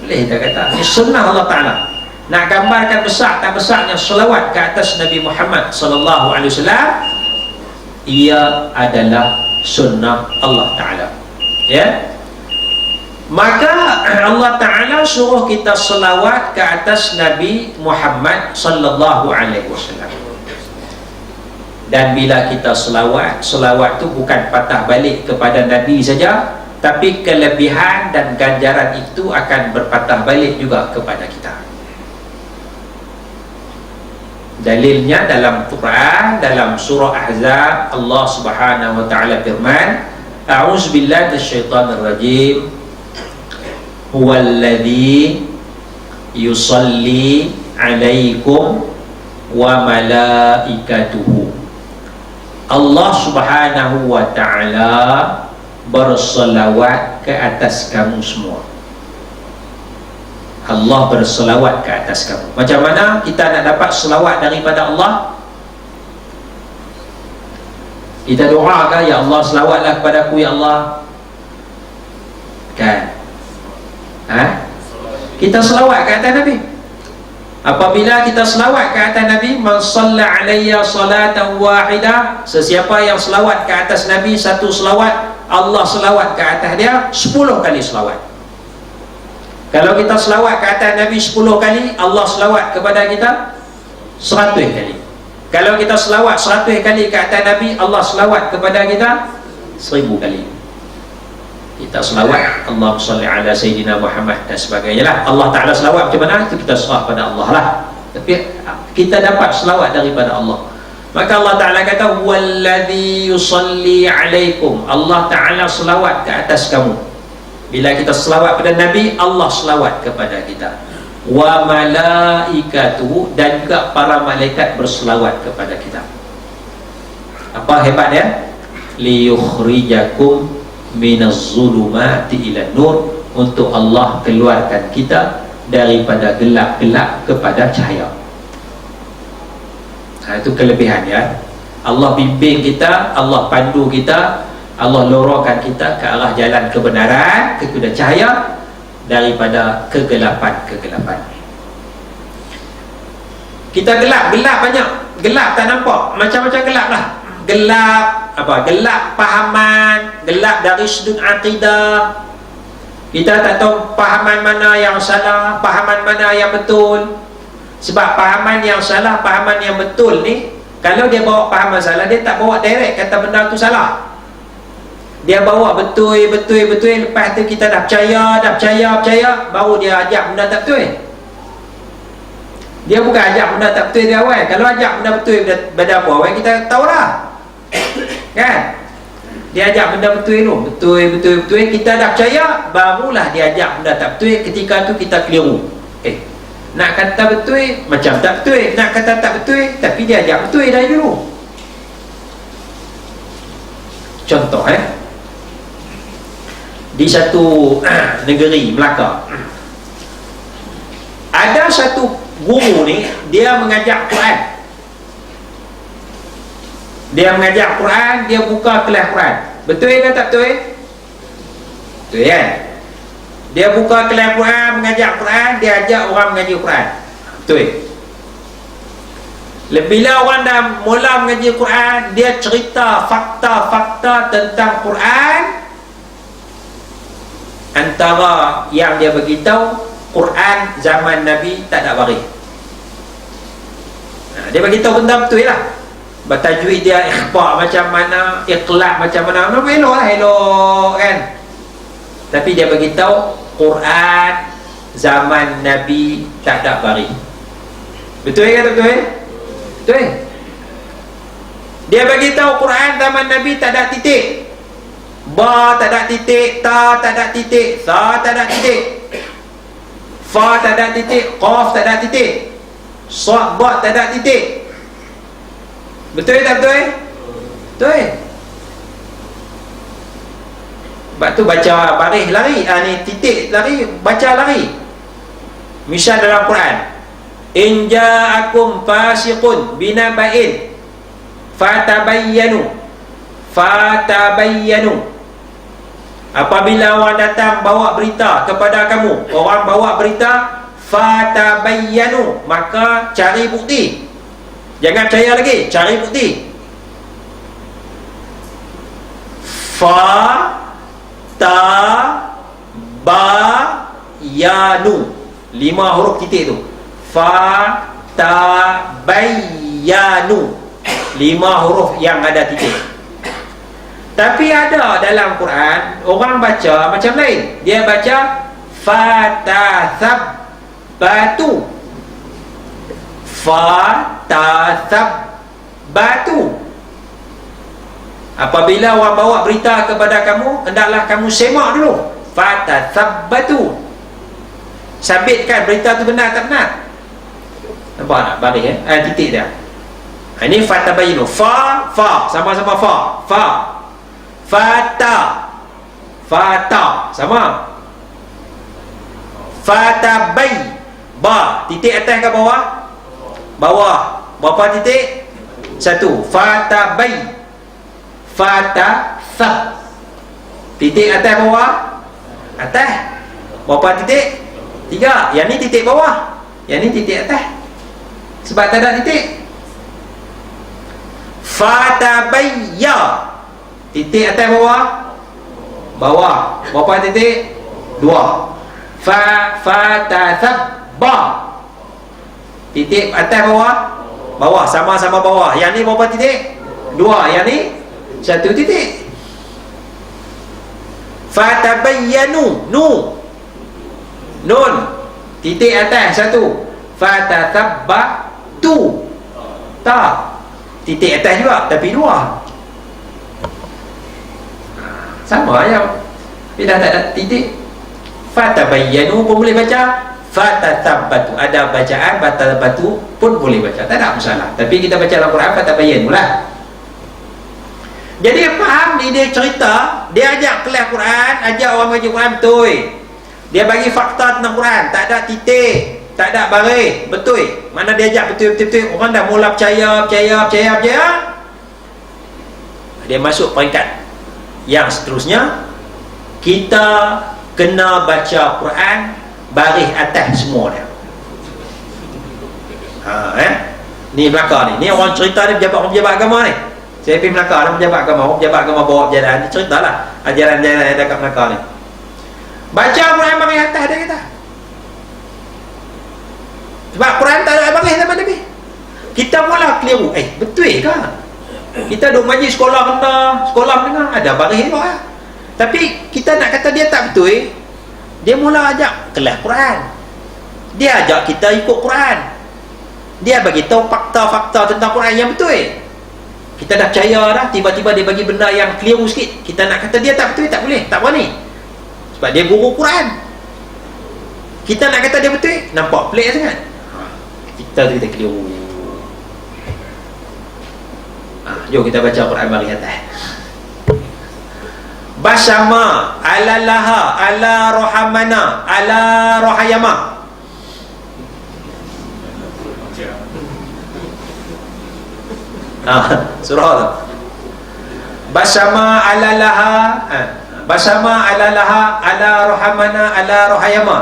Boleh kita kata ini sunnah Allah taala. Nak gambarkan besar tak besarnya selawat ke atas Nabi Muhammad sallallahu alaihi wasallam, ia adalah sunnah Allah taala. Ya. Maka Allah taala suruh kita selawat ke atas Nabi Muhammad sallallahu alaihi wasallam. Dan bila kita selawat, selawat tu bukan patah balik kepada Nabi saja, tapi kelebihan dan ganjaran itu akan berpatah balik juga kepada kita. Dalilnya dalam Quran, dalam surah Ahzab, Allah Subhanahu wa taala firman, a'udzubillahi minasyaitonir rajim, huwallazi yusalli 'alaikum wa malaikatuhu. Allah Subhanahu wa taala berselawat ke atas kamu semua. Allah berselawat ke atas kamu. Macam mana kita nak dapat selawat daripada Allah? Kita doa kan, ya Allah selawatlah kepada aku ya Allah, kan? Kita selawat ke atas Nabi. Apabila kita selawat ke atas Nabi, man shalla alayya salatan wahidah, sesiapa yang selawat ke atas Nabi satu selawat, Allah selawat ke atas dia 10 kali selawat. Kalau kita selawat ke atas Nabi 10 kali, Allah selawat kepada kita 100 kali. Kalau kita selawat 100 kali ke atas Nabi, Allah selawat kepada kita 1000 kali. Kita selawat Allahumma salli ala Sayyidina Muhammad dan sebagainya lah. Allah Ta'ala selawat macam mana, itu kita serah pada Allah lah. Tapi kita dapat selawat daripada Allah. Maka Allah Ta'ala kata, walladhi yusalli alaikum, Allah Ta'ala selawat ke atas kamu. Bila kita selawat pada Nabi, Allah selawat kepada kita. Wa malaikatuhu, dan juga para malaikat berselawat kepada kita. Apa hebatnya? Liyukhrijakum minaz zulumati ila nur, untuk Allah keluarkan kita daripada gelap-gelap kepada cahaya. Itu kelebihan ya. Allah bimbing kita, Allah pandu kita, Allah lorongkan kita ke arah jalan kebenaran, kepada cahaya, daripada kegelapan-kegelapan. Kita gelap banyak. Gelap tak nampak, macam-macam gelap lah. Gelap apa? Gelap pahaman, gelap dari sudut akidah. Kita tak tahu pahaman mana yang salah, pahaman mana yang betul. Sebab pahaman yang salah, pahaman yang betul ni, kalau dia bawa pahaman salah, dia tak bawa direct kata benda tu salah. Dia bawa betul, lepas tu kita dah percaya, baru dia ajak benda tak betul. Dia bukan ajak benda tak betul dari awal. Kalau ajak benda betul pada awal, kita tahulah. Kan? Dia ajak benda betul dulu. Betul. Kita dah percaya, barulah dia ajak benda tak betul. Ketika tu kita keliru. Nak kata betul, macam tak betul. Nak kata tak betul, tapi dia ajak betul dari dulu. Contoh di satu negeri Melaka, ada satu guru ni, dia mengajar Quran. Dia mengajar Quran, dia buka kelas Quran. Betul ke tak betul? Betul kan? Dia buka kelas Quran, mengajar Quran, dia ajak orang mengaji Quran. Betul. Bila orang dah mula mengaji Quran, dia cerita fakta-fakta tentang Quran. Antara yang dia beritahu, Quran zaman Nabi tak ada baris. Dia beritahu benda betul lah. Bertajwid dia ikhfa macam mana, iqlaq macam mana. Elok lah, elok kan. Tapi dia beritahu Quran zaman Nabi tak ada baris. Betul ke tak betul? Betul. Dia beritahu Quran zaman Nabi tak ada titik. Ba tak ada titik, ta tak ada titik, sa tak ada titik, fa tak ada titik, qaf tak ada titik, sad ba tak ada titik. Betul tak betul? Betul. Sebab tu baca baris lari, ni titik lari, baca lari. Misal dalam Quran, in ja'akum fasiqun binaba'in fatabayyanu. Apabila orang datang bawa berita kepada kamu, orang bawa berita, fatabayyanu, maka cari bukti. Jangan percaya lagi, cari bukti. Fatabayyanu, 5 huruf titik tu. Fatabayyanu, 5 huruf yang ada titik. Tapi ada dalam Quran, orang baca macam lain. Dia baca fatathabbatu. Fatathabbatu. Apabila orang bawa berita kepada kamu, hendaklah kamu semak dulu. Fatathabbatu. Sabitkan berita tu benar tak benar. Nampak tak baris titik dia. Ini fatabayyanu. Fa sama-sama fa. Fata sama. Fatabay, ba, titik atas ke bawah? Bawah. Berapa titik? 1. Fatabay. Fatatha, titik atas bawah? Atas. Berapa titik? 3. Yang ni titik bawah, yang ni titik atas. Sebab tak ada titik. Fatabayya, titik atas bawah? Bawah. Berapa titik? 2. Fatathabba, titik atas bawah? Bawah. Sama-sama bawah. Yang ni berapa titik? 2. Yang ni 1 titik. Fatabayyanu, nun, titik atas 1. Fatathabbatu, ta, titik atas juga tapi 2. Sama je. Bila tak ada titik, fatabayyanu pun boleh baca, fatathabbatu, ada bacaan fatatabatu pun boleh baca, tak ada masalah. Tapi kita baca dalam Quran fatabayyanu lah. Jadi faham ni, dia cerita, dia ajak kelas Quran, ajak orang baca Quran betul. Dia bagi fakta tentang Quran, tak ada titik, tak ada baris, betul. Mana dia ajak betul-betul, orang dah mula percaya. Dia masuk peringkat yang seterusnya, kita kena baca Quran baris atas semua dia. Ni Melaka ni orang cerita ni, pejabat agama ni. Saya pergi Melaka, ada pejabat agama bawa berjalan, dia ceritalah ajaran-ajaran yang ada kat Melaka ni. Baca Quran baris atas dia kata. Sebab Quran tak ada baris zaman Nabi. Kita mula keliru, betul ke? Kita duk majlis sekolah rendah, sekolah menengah, ada baris elok lah. Tapi kita nak kata dia tak betul, dia mula ajak kelas Quran, dia ajak kita ikut Quran. Dia bagi tahu fakta-fakta tentang Quran yang betul. Kita dah percaya dah, tiba-tiba dia bagi benda yang keliru sikit, kita nak kata dia tak betul, tak boleh, tak berani. Sebab dia guru Quran. Kita nak kata dia betul, nampak pelik sangat. Kita tu kita keliru. Jom kita baca Quran bagi atas. Basama ala laha ala rohamana ala rohayama. Surah tu. Basama ala laha, basama ala laha ala rohamana ala rohayama.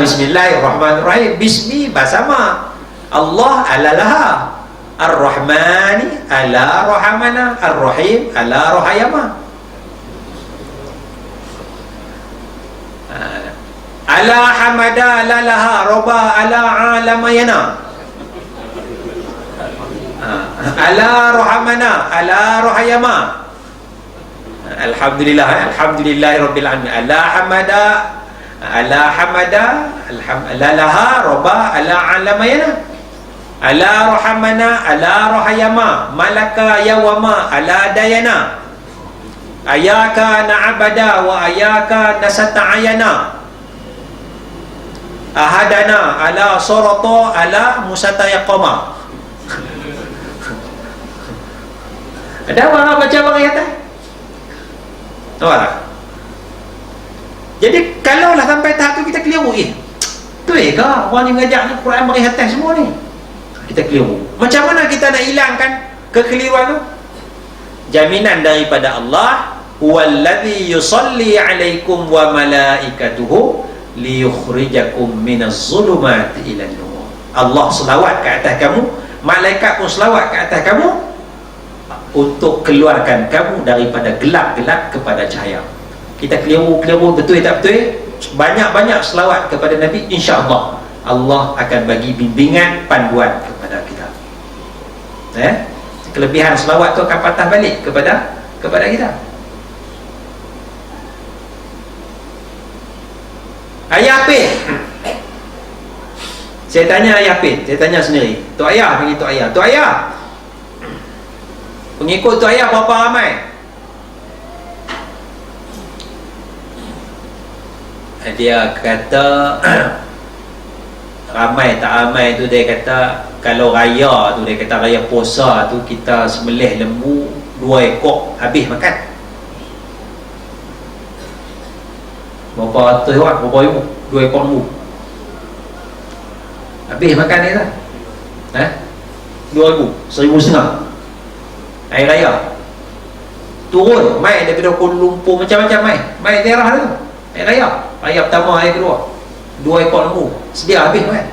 Bismillahirrahmanirrahim. Bismi basama Allah ala laha, Ar-Rahmani ala rohamana, Ar-Rahim ala rohayama. Ala hamada ala laha roba ala alamayana, ala rohamana ala rohayama. Alhamdulillah, alhamdulillahi rabbil alamin. Ala hamada ala hamada ala laha roba ala alamayana, ala rohamana ala rohayama, malaka yawama ala dayana, ayaka na'abada wa ayaka nasata'ayana, ahadana ala sorata ala musatayaqama. Ada orang baca orang kata? Tahu tak? Jadi kalaulah sampai tahap tu kita keliru, betul ke orang ni mengajak ni Quran bagi hatas semua ni? Kita keliru. Macam mana kita nak hilangkan kekeliruan tu? Jaminan daripada Allah, huwallazi yusalli alaikum wa malaikatuhu liyukhrijakum minaz zulumati ilan nur. Allah selawat ke atas kamu, malaikat pun selawat ke atas kamu untuk keluarkan kamu daripada gelap-gelap kepada cahaya. Kita keliru betul tak betul? Banyak-banyak selawat kepada Nabi, insya-Allah Allah akan bagi bimbingan panduan kepada kita. Kelebihan selawat tu akan patah balik kepada kita. Ayah Pin, saya tanya Ayah Pin, saya tanya sendiri. Tok Ayah pergi Tok Ayah. Tok Ayah, pengikut Tok Ayah berapa ramai? Dia kata ramai tak ramai tu, dia kata kalau raya tu, dia kata raya puasa tu kita sembelih lembu 2 ekor habis makan. Berapa ratus orang, berapa ribu, 2 ekor lembu habis makan dia tak? 2,000, 1,500 air raya turun mai daripada Kuala Lumpur, macam-macam mai daerah tu air raya pertama, air kedua, 2 ekor lembu sedia habis kan.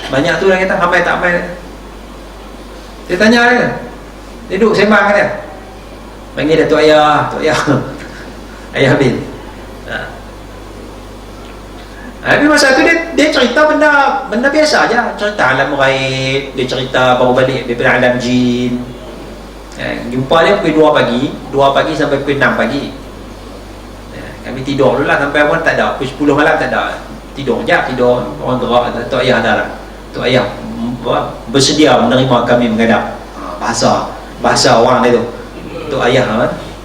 Banyak tu orang kata ramai tak ramai. Saya tanya dia, dia duduk sembang dia, panggil dia Tok Ayah Ayah Bin. Tapi masa tu dia cerita benda biasa je, cerita alam ghaib, dia cerita baru balik daripada alam jin. Jumpa dia pukul 2 pagi sampai pukul 6 pagi. Kami tidur dulu lah sampai pun tak ada, pukul 10 malam tak ada, tidur orang gerak. Tok Ayah dah lah, Tok Ayah bersedia menerima kami menghadap. Bahasa orang dia tu, Tok Ayah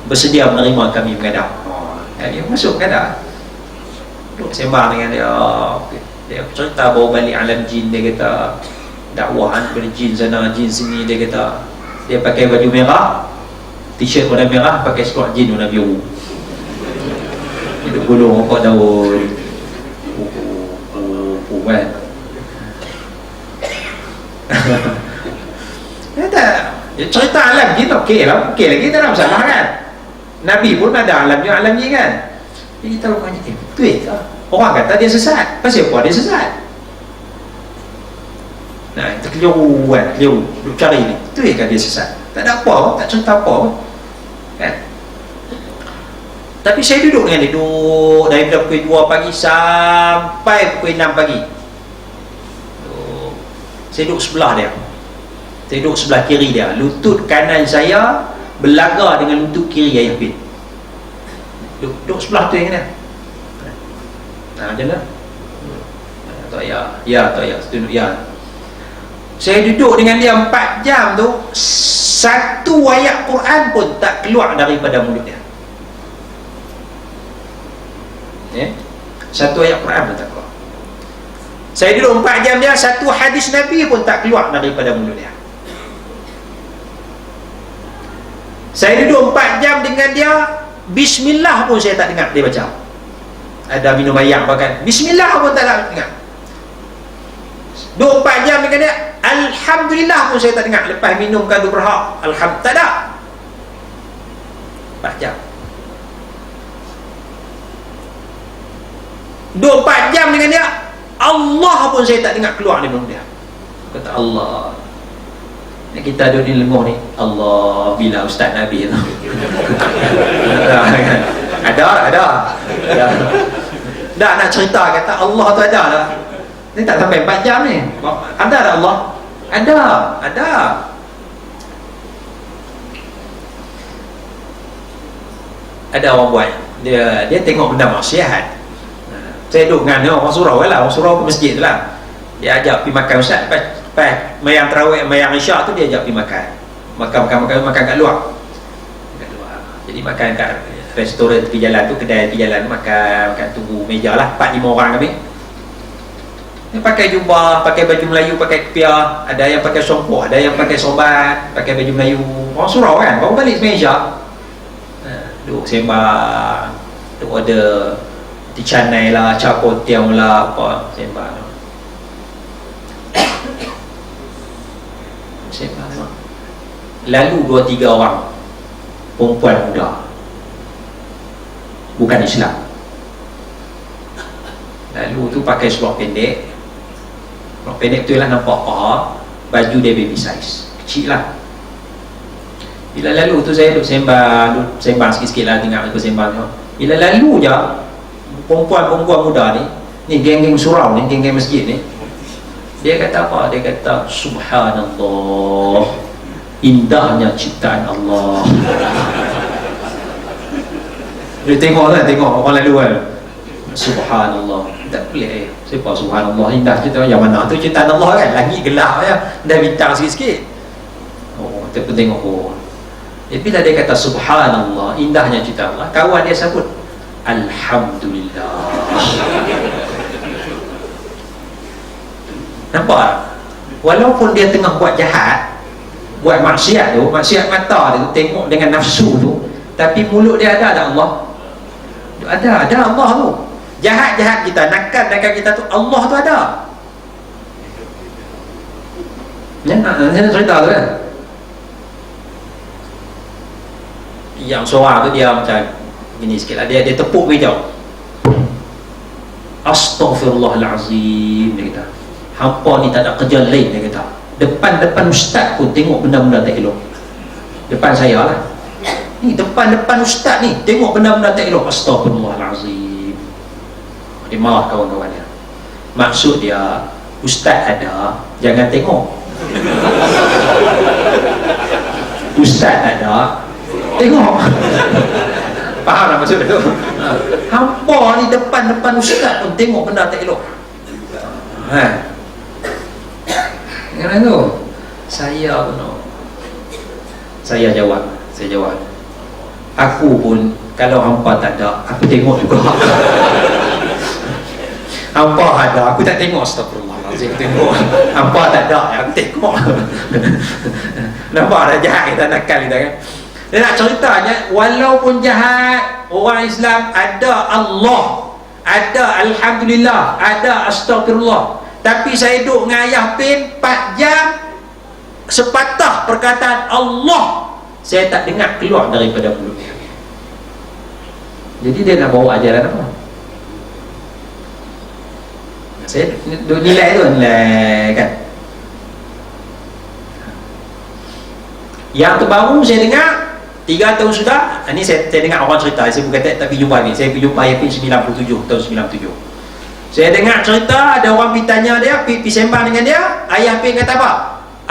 bersedia menerima kami menghadap. Dia masuk menghadap, duduk sembang dengan dia. Dia cerita bawa balik alam jin. Dia kata dakwahan daripada jin sana jin sini. Dia kata dia pakai baju merah, t-shirt warna merah, pakai seluar jin warna biru. Dia gulung rokok daun kan. Dia cerita alam jin okey lagi, tak ada masalah kan. Nabi pun ada alam jin kan. Jadi kita rupanya betul ke? Orang kata dia sesat, pasal apa dia sesat? Kita keliru duk cari ni, betul ke dia sesat? Tak ada apa, tak cerita apa kan? Tapi saya duduk dengan dia, duduk daripada pukul 2 pagi sampai pukul 6 pagi. Saya duduk sebelah dia, saya duduk sebelah kiri dia. Lutut kanan saya berlaga dengan lutut kiri Ayah Bin. Duduk sebelah tu yang dia. Macam mana? ya atau ya, tunduk ya. Saya duduk dengan dia 4 jam tu, satu ayat Quran pun tak keluar daripada mulut dia. Satu ayat Quran pun tak keluar. Saya duduk 4 jam dia, satu hadis Nabi pun tak keluar daripada mulut dia. Saya duduk 4 jam dengan dia, Bismillah pun saya tak dengar dia baca. Ada minum air bahkan, Bismillah pun tak dengar. Duduk 4 jam dengan dia, Alhamdulillah pun saya tak dengar. Lepas minum kadu berhak, Alhamdulillah, tak ada. 4 jam. Duduk 4 jam dengan dia, Allah pun saya tak dengar keluar dari mulut dia. Kata Allah. Kita duduk di lemah ni, Allah bila Ustaz Nabi tu. ada. Dah nak cerita kata Allah tu ada lah. Ni tak sampai 4 jam ni. Ada tak Allah? Ada. Ada orang buat, dia tengok benda maksiat. Saya duduk dengan dia, orang surau lah, orang surau ke masjid tu lah. Dia ajak pergi makan Ustaz. Lepas mayang tarawih, mayang isyak tu dia ajak pergi makan. Makan kat luar. Jadi makan kat restoran tepi jalan tu, kedai tepi jalan, makan tunggu meja lah, 4-5 orang kami. Dia pakai jubah, pakai baju Melayu, pakai kepiah, ada yang pakai songkok, ada yang pakai sobat, pakai baju Melayu. Orang surau kan, baru balik Malaysia. Duduk sembang, duduk ada dicanai lah, cakotiang lah, apa, sembang. Lalu 2-3 orang perempuan muda, bukan Islam. Lalu tu pakai seluar pendek. Seluar pendek tu lah nampak paha, baju dia baby size, kecil lah. Bila lalu tu saya duduk sembang sikit-sikit lah, tengok aku sembang tu. Bila lalu je perempuan-perempuan muda ni geng-geng surau ni, geng-geng masjid ni, dia kata apa? Dia kata Subhanallah, indahnya ciptaan Allah. Dia tengok orang lalu kan, Subhanallah. Tak boleh siapa Subhanallah, indah ciptaan. Yang mana tu ciptaan Allah kan, langit gelap ya, dah bintang sikit-sikit. Oh, dia pun tengok. Bila dia kata Subhanallah, indahnya ciptaan Allah, kawan dia sebut Alhamdulillah. Nampak? Walaupun dia tengah buat jahat, buat maksiat tu, maksiat mata tu, tengok dengan nafsu tu, tapi mulut dia ada tak Allah? Ada Allah tu. Jahat-jahat kita, nakal kita tu, Allah tu ada. Saya cerita tu kan, yang seorang tu dia macam gini sikit lah, dia tepuk meja, Astaghfirullahalazim, dia kata, hampa ni tak ada kerja lain, dia kata. Depan ustaz pun tengok benda-benda tak elok. Depan saya lah ni, depan ustaz ni tengok benda-benda tak elok. Astaghfirullahalazim. Dia marah kawan-kawan dia. Maksud dia, ustaz ada, jangan tengok. Ustaz ada, tengok. Faham tak maksud tu? Hampa ni depan ustaz pun tengok benda tak elok. Kenapa tu? Saya jawab, aku pun kalau hampa tak ada, aku tengok juga. Hampa ada, aku tak tengok. Astagfirullahaladzim, tengok. Hampa tak ada, aku tengok. Nampak dah jahat kita, nakal kita kan. Dia nak ceritanya, walaupun jahat, orang Islam ada Allah, ada Alhamdulillah, ada Astagfirullah. Tapi saya duduk dengan ayah pin 4 jam, sepatah perkataan Allah saya tak dengar keluar daripada mulut dia. Jadi dia nak bawa ajaran apa? Saya nilai tu, nilai kan. Yang terbaru saya dengar 3 tahun sudah. Ini saya dengar orang cerita, saya bukan tak pergi jumpa ni. Saya pergi jumpa ayah pin 97, tahun 97. Saya dengar cerita, ada orang pergi tanya dia, pergi sembang dengan dia. Ayah pin kata apa?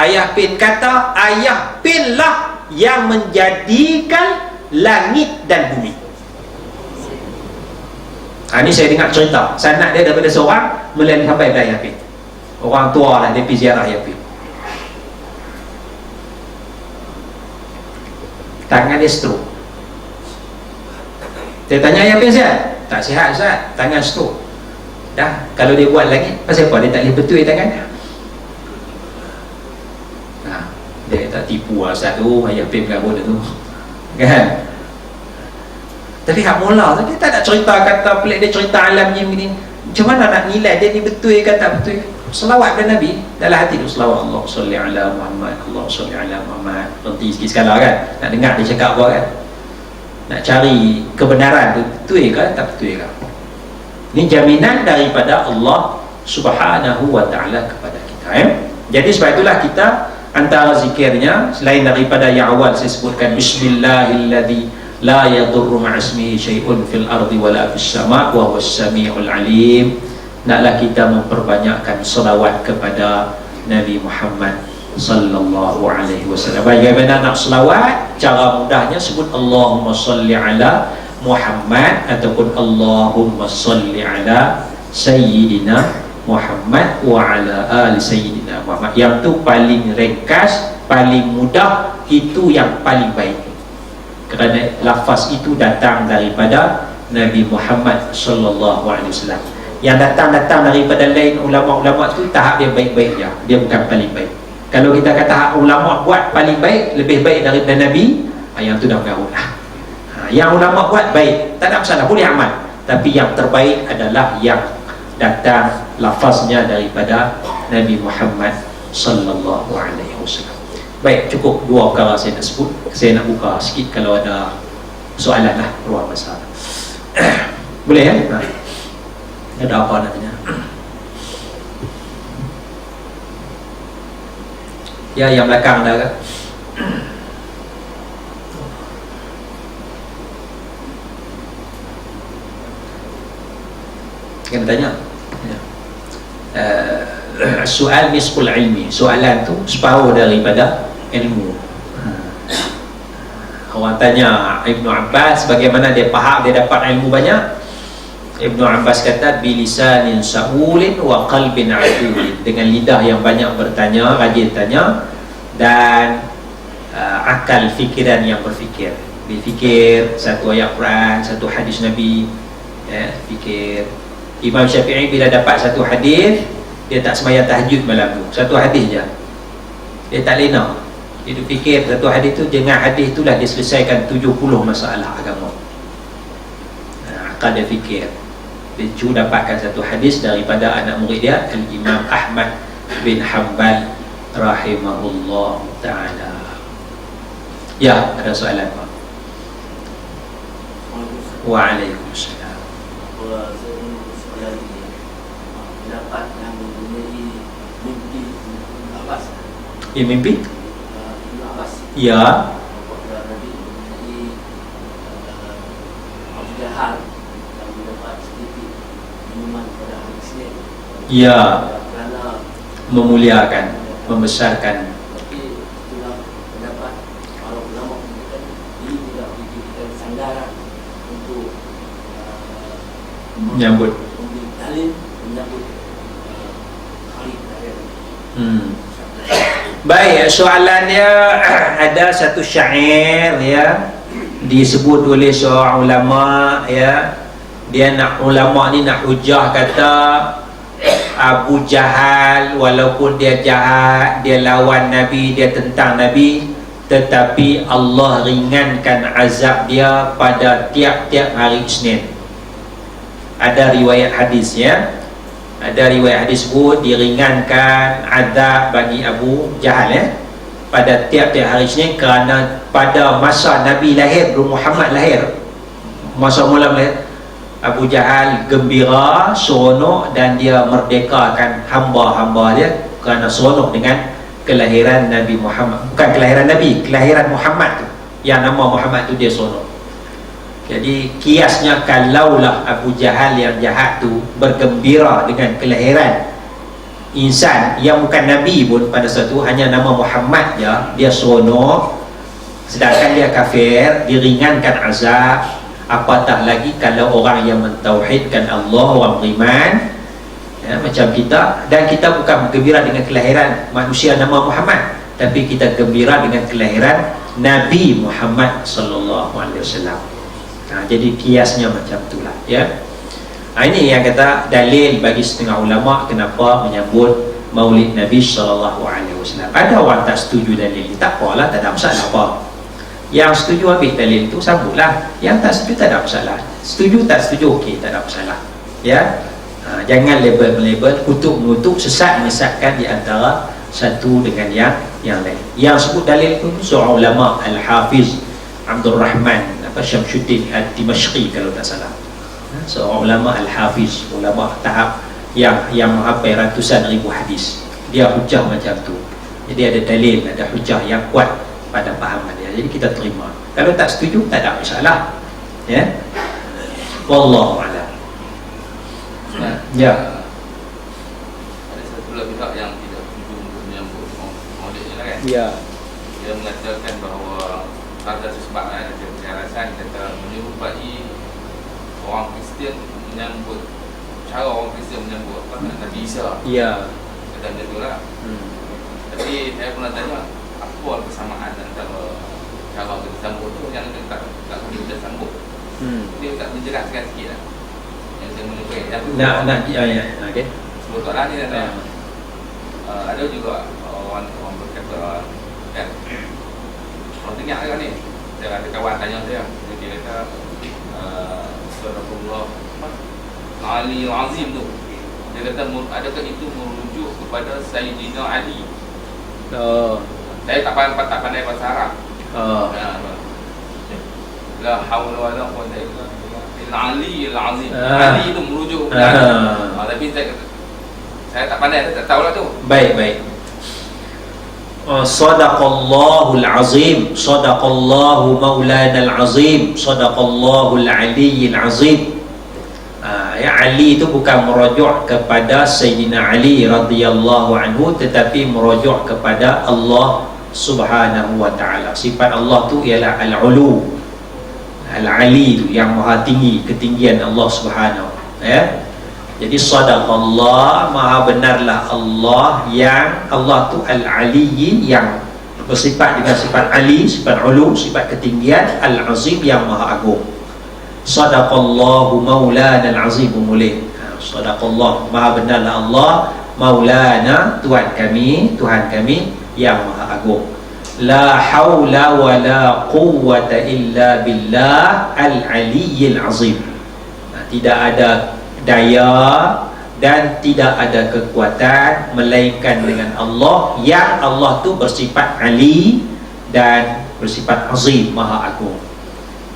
Ayah pin kata, ayah pin lah yang menjadikan langit dan bumi. Ini saya dengar cerita, sanad dia daripada seorang. melihat sampai dah Yapin. Orang tua lah dia pergi ziarah Yapin. Tangan dia stroke. Dia tanya Yapin sihat? Tak sihat Ustaz, tangan stroke. Dah, kalau dia buat lagi, pasal apa? Dia tak boleh betul tangan. Dia tak tipu lah Ustaz tu, Yapin bergabung tu kan. Tapi hak mula tu dia tak nak cerita kata pelik, dia cerita alam ni. Macam mana nak nilai dia ni betul ke tak betul? Selawat kepada Nabi dalam hati tu, selawat Allah salli ala Muhammad, Allah salli ala Muhammad. Nanti sikit sekala kan, nak dengar dia cakap apa kan, nak cari kebenaran tu betul ke tak betul ke. Ini jaminan daripada Allah Subhanahu wa ta'ala kepada kita Jadi sebab itulah kita antara zikirnya selain daripada yang awal saya sebutkan bismillahilladzi la yadurru ma'asmihi syai'un fil ardi wala fis sama' wa huwas sami'ul alim, naklah kita memperbanyakkan selawat kepada Nabi Muhammad sallallahu alaihi wasallam. Bagaimana nak selawat? Cara mudahnya sebut Allahumma salli ala Muhammad ataupun Allahumma salli ala sayyidina Muhammad wa ala ali sayyidina Muhammad. Yang tu paling ringkas, paling mudah, itu yang paling baik, kerana lafaz itu datang daripada Nabi Muhammad sallallahu alaihi wasallam. Yang datang daripada lain ulama-ulama tu tahap dia baik-baik je, dia bukan paling baik. Kalau kita kata ulama buat paling baik, lebih baik daripada Nabi, yang tu dah mengarut lah. Yang ulama buat baik, tak ada masalah, boleh amal. Tapi yang terbaik adalah yang datang lafaznya daripada Nabi Muhammad sallallahu alaihi wasallam. Baik, cukup dua perkara saya nak sebut. Saya nak buka sikit kalau ada soalan lah, ruang masa. Boleh ya? Ada apa nak tanya? Ya, yang belakang dah kan? Kena tanya. Soal nisful ilmi, soalan tu separuh daripada ilmu. Orang tanya Ibnu Abbas bagaimana dia faham, dia dapat ilmu banyak. Ibnu Abbas kata bilisanin sa'ulin wa qalbin adulin, dengan lidah yang banyak bertanya, rajin tanya, dan akal fikiran yang berfikir. Dia fikir satu ayat Quran, satu hadis Nabi, fikir. Imam Syafi'i bila dapat satu hadis, dia tak sembahyang tahajud malam tu, satu hadis je, dia tak lena. Dia fikir satu hadis tu, dengan hadis itulah dia selesaikan 70 masalah agama. Akal dia fikir. Dia cuma dapatkan satu hadis daripada anak murid dia, Al-Imam Ahmad bin Hanbal rahimahullah ta'ala. Ya, ada soalan Pak? Waalaikumsalam. Pendapat yang mempunyai mimpi Abbas. Mimpi? Abbas. Ya. Apabila Nabi mempunyai Abu Jahal yang mendapat sedikit minuman pada hari Isnin. Ya. Kerana Memuliakan, membesarkan. Tapi itulah pendapat para ulama mengatakan ini tidak dijadikan sandaran untuk Menyambut. memberi dalil menyambut hari raya. Baik, soalan dia ada satu syair ya, disebut oleh seorang ulama ya. Dia nak, ulama ni nak hujah kata Abu Jahal walaupun dia jahat, dia lawan Nabi, dia tentang Nabi, tetapi Allah ringankan azab dia pada tiap-tiap hari Isnin. Ada riwayat hadis ya, ada riwayat hadis sebut diringankan azab bagi Abu Jahal ya pada tiap-tiap hari Isnin, kerana pada masa Nabi lahir, Muhammad lahir, masa mula lahir, Abu Jahal gembira, seronok, dan dia merdekakan hamba-hamba dia kerana seronok dengan kelahiran Nabi Muhammad. Bukan kelahiran Nabi, kelahiran Muhammad tu, yang nama Muhammad tu dia seronok. Jadi kiasnya kalaulah Abu Jahal yang jahat tu bergembira dengan kelahiran insan yang bukan Nabi pun, pada satu hanya nama Muhammad je, dia seronok, sedangkan dia kafir, diringankan azab. Apatah lagi kalau orang yang mentauhidkan Allah, orang beriman, ya, macam kita. Dan kita bukan bergembira dengan kelahiran manusia nama Muhammad, tapi kita gembira dengan kelahiran Nabi Muhammad sallallahu alaihi wasallam. Jadi kiasnya macam itulah, ya. Ini yang kata dalil bagi setengah ulama kenapa menyambut Maulid Nabi sallallahu alaihi wasallam. Ada orang tak setuju dalil ni, tak apalah, tak ada masalah apa. Yang setuju habis dalil itu sambutlah, yang tak setuju tak ada masalah. Setuju tak setuju, okey, tak ada masalah, ya. Jangan label-label, kutuk-mengutuk, sesat menyesatkan di antara satu dengan yang lain. Yang sebut dalil itu seorang ulama, Al-Hafiz Abdul Rahman Syamsuddin Ad-Dimashqi kalau tak salah. Seorang ulama Al-Hafiz, ulama tahap yang menghafal ratusan ribu hadis. Dia hujah macam tu. Jadi ada dalil, ada hujah yang kuat pada fahaman dia. Jadi kita terima. Kalau tak setuju, tak ada masalah, ya. Wallahu a'lam. Ya. Ada satu lagi pihak yang tidak setuju untuk menyambut Maulid ni lah kan. Ya. Dia mengatakan bahawa ada sebabnya ada alasan kata menyerupai orang Kristian menyambut cara orang Kristian menyambut Nabi Isa. Ya. Kata macam tu lah. Tapi saya pernah tanya apa kesamaan antara cara kita sambut tu yang tak kita sambut. Dia tak menjelaskan sikit lah. Yang saya menyukai yang tu. Ya. Okey. Sebab soalan ni ada ada juga orang berkata kan orang dengar kan ni. Saya ada kawan tanya saya, dia kata Sadaqallah Ali Azim tu. Dia kata adakah itu merujuk kepada Sayyidina Ali? Saya tak pandai bahasa Arab. La haula wala quwwata illa billah Ali Azim. Ali itu merujuk kepada tapi saya tak pandai, saya tak tahu lah tu. Baik. Sadaqallahul azim, sadaqallahu maulanal azim, sadaqallahul aliyyil azim. Ya, Ali itu bukan merujuk kepada Sayyidina Ali radhiyallahu anhu, tetapi merujuk kepada Allah subhanahu wa ta'ala. Sifat Allah tu ialah al-ulu, al-ali tu yang maha tinggi, ketinggian Allah subhanahu, ya. Jadi sadaqallah, maha benarlah Allah, yang Allah tu al-aliyyi, yang bersifat dengan sifat ali, sifat ulu, sifat ketinggian, al-azim yang maha agung. Sadaqallahu maulana al-azim mulih. Sadaqallah, maha benarlah Allah, maulana, Tuhan kami yang maha agung. La haula wa la quwwata illa billah al-aliyyil azim. Tidak ada daya dan tidak ada kekuatan melainkan dengan Allah, yang Allah tu bersifat ali dan bersifat azim, maha agung.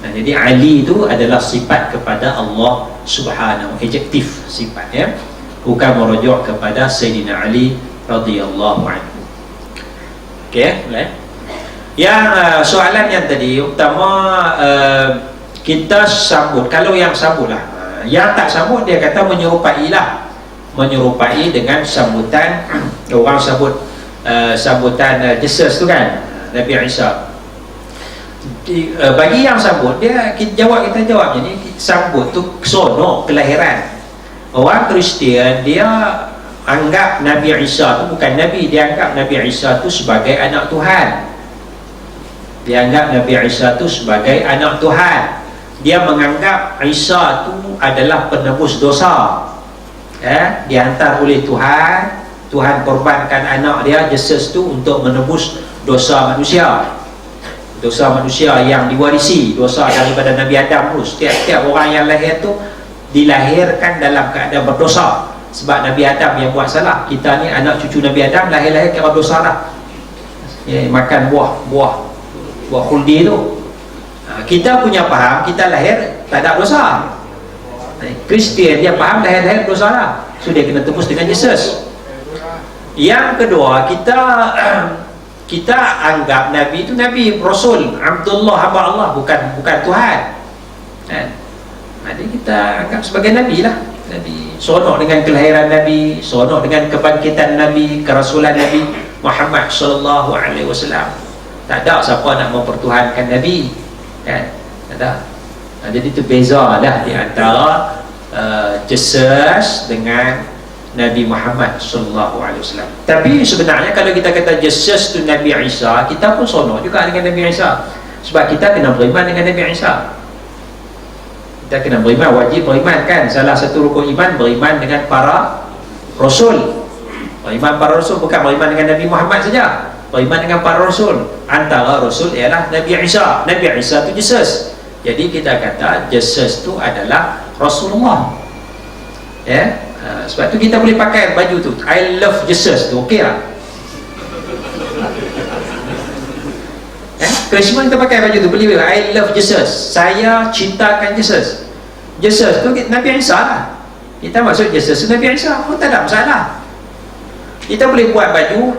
Jadi ali itu adalah sifat kepada Allah subhanahu, adjektif sifatnya, bukan merujuk kepada Sayyidina Ali radhiyallahu anhu. Okey, boleh. Yang soalan yang tadi utama, kita sambut, kalau yang sambutlah. Yang tak sambut dia kata menyerupai lah, menyerupai dengan sambutan orang sambut sambutan Jesus tu kan, Nabi Isa. Bagi yang sambut dia, kita jawab ni, sambut tu sonok kelahiran. Orang Kristian dia anggap Nabi Isa tu bukan Nabi, dia anggap Nabi Isa tu sebagai anak Tuhan. Dia anggap Nabi Isa tu sebagai anak Tuhan. Dia menganggap Isa tu adalah penebus dosa, dihantar oleh Tuhan. Tuhan korbankan anak dia Jesus tu untuk menebus dosa manusia, dosa manusia yang diwarisi, dosa daripada Nabi Adam tu. Setiap orang yang lahir tu dilahirkan dalam keadaan berdosa, sebab Nabi Adam yang buat salah. Kita ni anak cucu Nabi Adam, lahir-lahir kira dosa lah, makan buah khuldi tu. Kita punya faham, kita lahir tak ada dosa. Kristian dia faham lahir-lahir dosa lah, so dia kena tebus dengan Yesus. Yang kedua, kita anggap Nabi itu Nabi, Rasul, Abdullah, hamba Allah, bukan Tuhan. Jadi kita anggap sebagai Nabi lah. Nabi sonok dengan kelahiran Nabi, sonok dengan kebangkitan Nabi, kerasulan Nabi Muhammad sallallahu alaihi wasallam. Tak ada siapa nak mempertuhankan Nabi, kan? Tak ada. Jadi itu beza lah di antara Jesus dengan Nabi Muhammad sallallahu alaihi wasallam. Tapi sebenarnya kalau kita kata Jesus tu Nabi Isa, kita pun sonok juga dengan Nabi Isa. Sebab kita kena beriman dengan Nabi Isa. Kita kena beriman, wajib beriman kan. Salah satu rukun iman beriman dengan para rasul. Beriman para rasul bukan beriman dengan Nabi Muhammad saja. Beriman dengan para rasul. Antara rasul ialah Nabi Isa. Nabi Isa tu Jesus. Jadi kita kata Jesus tu adalah Rasulullah. Ya. Sebab tu kita boleh pakai baju tu, I love Jesus tu, okey lah. Christmas kita pakai baju tu, boleh I love Jesus, saya cintakan Jesus. Jesus tu Nabi Isa lah. Kita maksud Jesus tu Nabi Isa, tak ada masalah. Kita boleh buat baju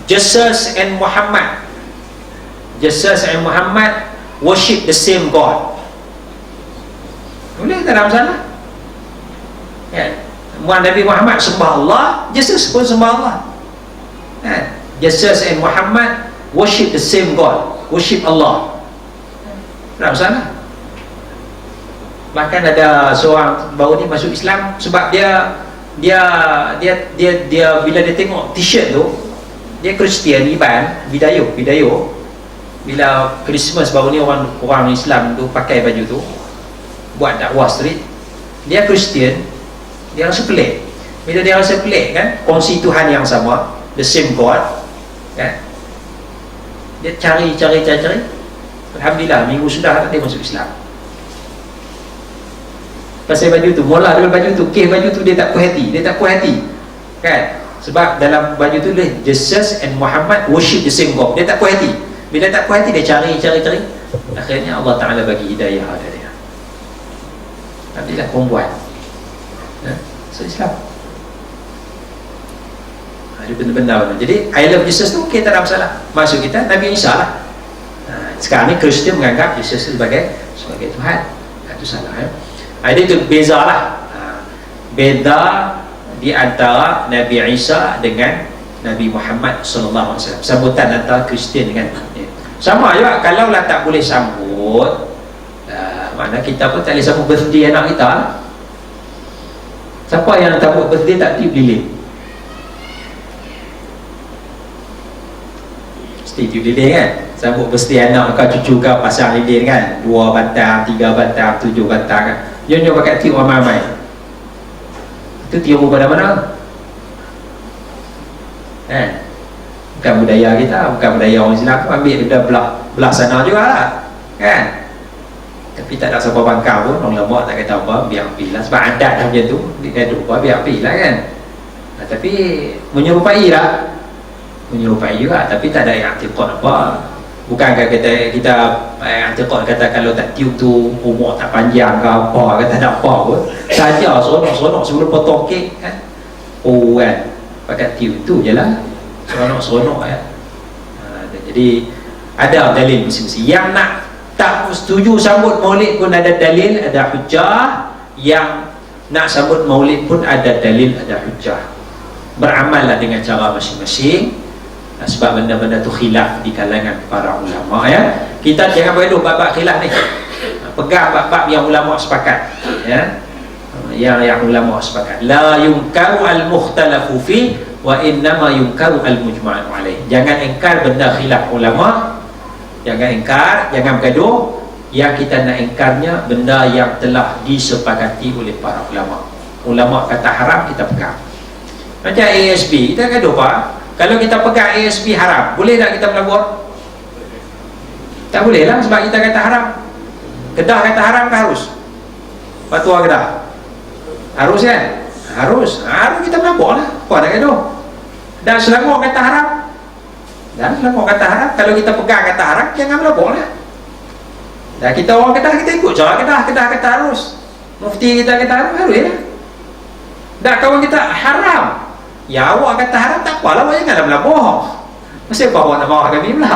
Jesus and Muhammad. Jesus and Muhammad worship the same God. Boleh, tak ada masalah kan? Nabi Muhammad sembah Allah, Jesus pun sembah Allah kan? Jesus and Muhammad worship the same God, worship Allah, tak ada masalah. Bahkan ada seorang baru ni masuk Islam sebab dia bila dia tengok t-shirt tu, dia Kristian Iban Bidayo. Bila Christmas baru ni orang Islam tu pakai baju tu buat dakwah street, dia Kristian, dia rasa pelik. Bila dia rasa pelik kan, kongsi Tuhan yang sama, the same God kan, dia cari. Alhamdulillah minggu sudah dia masuk Islam pasal baju tu. Mula dengan baju tu, baju tu dia tak puas hati kan, sebab dalam baju tu dia Jesus and Muhammad worship the same God. Dia tak puas hati. Bila tak puas hati dia cari. Akhirnya Allah Ta'ala bagi hidayah pada dia. Alhamdulillah perempuan Islam. Ada benda-benda. Jadi I love Jesus tu okey, tak ada masalah. Maksud kita Nabi Isa lah. Sekarang ni Kristian menganggap Jesus sebagai Tuhan. Itu salah Jadi itu beza lah. Beza di antara Nabi Isa dengan Nabi Muhammad sallallahu alaihi wasallam. Sambutan antara Kristian dengan sama juga. Kalau lah tak boleh sambut, mana kita pun tak boleh sambut birthday anak kita. Siapa yang tak buat birthday tak tiup lilin? Mesti tiup lilin kan? Sambut birthday anak kau, cucu kau pasang lilin kan? 2 batang, 3 batang, 7 batang kan? Jom pakai tiup ramai-ramai. Itu tiup pada mana? Bukan budaya kita, bukan budaya orang Islam. Ambil daripada belah sana juga lah kan? Tapi tak ada siapa bangkang pun, orang lama tak kata apa, biar pergi lah. Sebab adat macam tu, dia lupa biar pergi lah kan. Tapi menyerupai juga, tapi tak ada yang i'tiqad apa. Bukankah kita i'tiqad kata kalau tak tiup tu umur tak panjang ke apa, kata tak apa pun. Saja seronok sebelum potong kek kan. Kan, pakai tiup tu je lah, seronok ya. Jadi ada dalil mesti. Yang nak tak setuju sambut maulid pun ada dalil, ada hujah. Yang nak sambut maulid pun ada dalil, ada hujah. Beramallah dengan cara masing-masing. Sebab benda-benda tu khilaf di kalangan para ulama ya. Kita jangan bergaduh bab-bab khilaf ni. Pegang bab-bab yang ulama sepakat ya. Yang ulama sepakat. La yunkaru al-mukhtalafu fi wa innama yunkaru al-mujma'u alaih. Jangan ingkar benda khilaf ulama. Jangan ingkar, jangan bergaduh. Yang kita nak ingkarnya benda yang telah disepakati oleh para ulama. Ulama kata haram, kita pegang. Macam ASB, kita gaduh pak. Kalau kita pegang ASB haram, boleh tak kita melabur? Tak boleh lah, sebab kita kata haram. Kedah kata haram ke harus? Fatwa Kedah harus kan? Harus kita melabur lah. Apa nak gaduh? Dan Selangor kata haram, kalau kita pegang kata haram, jangan melabur lah. Dan kita orang Kedah, kita ikut cara Kedah kata harus. Mufti kita kata haram, harus lah. Dan kawan kita haram, ya awak kata haram, tak apalah, awak janganlah melabur. Mesti apa awak nak marah kami pula?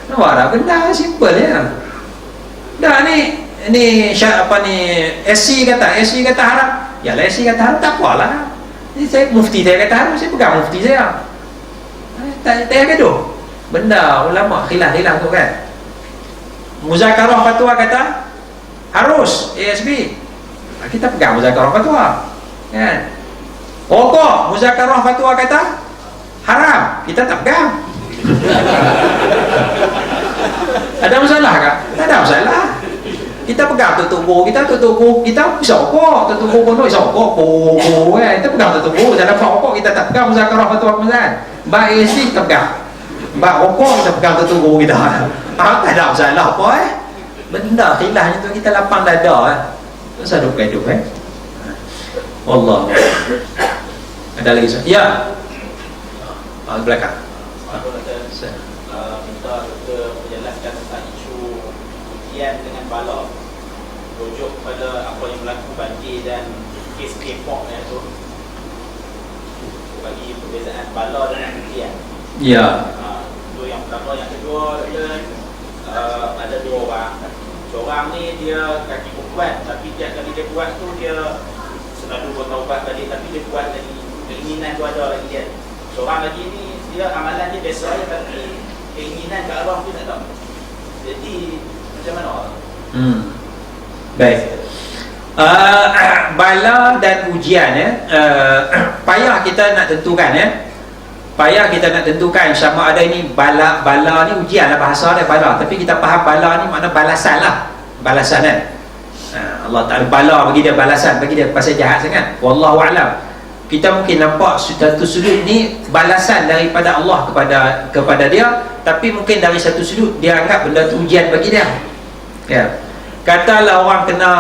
Nampak tak? Benda simple ya. Dah ni SC kata haram. Yalah SC kata haram, tak apalah. Ni saya mufti saya kata haram, saya pegang mufti saya. Tak gaduh. Benda ulama khilaf tu kan. Muzakarah fatwa kata harus ASB. Kita pegang muzakarah fatwa, kan? Rokok, muzakarah fatwa kata haram, kita tak pegang. Ada masalah tak? Tak ada masalah. Kita pegang tutup guru kita bisa rokok, tutup guru pun bisa rokok, kan? Kita pegang tutup guru, dalam rokok kita tak pegang muzakarah fatwa pemazan. Bak AC kita pegang, bak rokok kita pegang tutup guru kita. Tak ada masalah apa benda khilafnya tu kita lapang dada Masa hidup Allah. Ada lagi soalan? Ya. Belakang. Minta doktor menjelaskan tentang isu ujian dengan bala, rujuk pada apa yang berlaku banjir dan kes K-pop tu, bagi perbezaan bala dengan ujian. Ya. Itu yang pertama. Yang kedua, ada dua orang. Seorang ni dia kaki kuat, tapi tiap kali dia buat tu dia selalu bertaubat balik, tapi dia buat lagi, keinginan tu ada lagi dia. Seorang lagi ni dia amalan dia biasa je, tapi keinginan ke arwah tu tak tahu. Jadi macam mana? Baik. Bala dan ujian payah kita nak tentukan payah kita nak tentukan sama ada ini bala ni ujian lah bahasa dia bala, tapi kita faham bala ni makna balasan lah, balasan Allah Ta'ala bala bagi dia balasan, bagi dia pasal jahat sangat. Wallahu a'lam. Kita mungkin nampak satu sudut ni balasan daripada Allah kepada dia, tapi mungkin dari satu sudut dia anggap benda tu ujian bagi dia. Ya. Katalah orang kena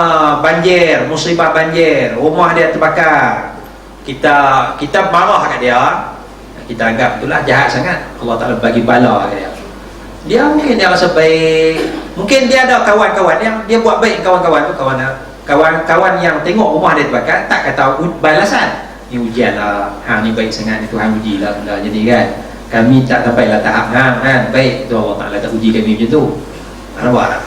banjir, musibah banjir, rumah dia terbakar. Kita marah kat dia, kita anggap itulah jahat sangat. Allah Ta'ala bagi bala kat dia. Dia mungkin dia rasa baik, mungkin dia ada kawan-kawan yang dia buat baik. Kawan-kawan tu kawan yang tengok rumah dia terbakar tak kata balasan, ni ujian lah, ni baik sangat, ni Tuhan uji lah benda. Jadi kan kami tak sampailah tahap baik tu, Allah Ta'ala tak uji kami macam tu. Nampak tak?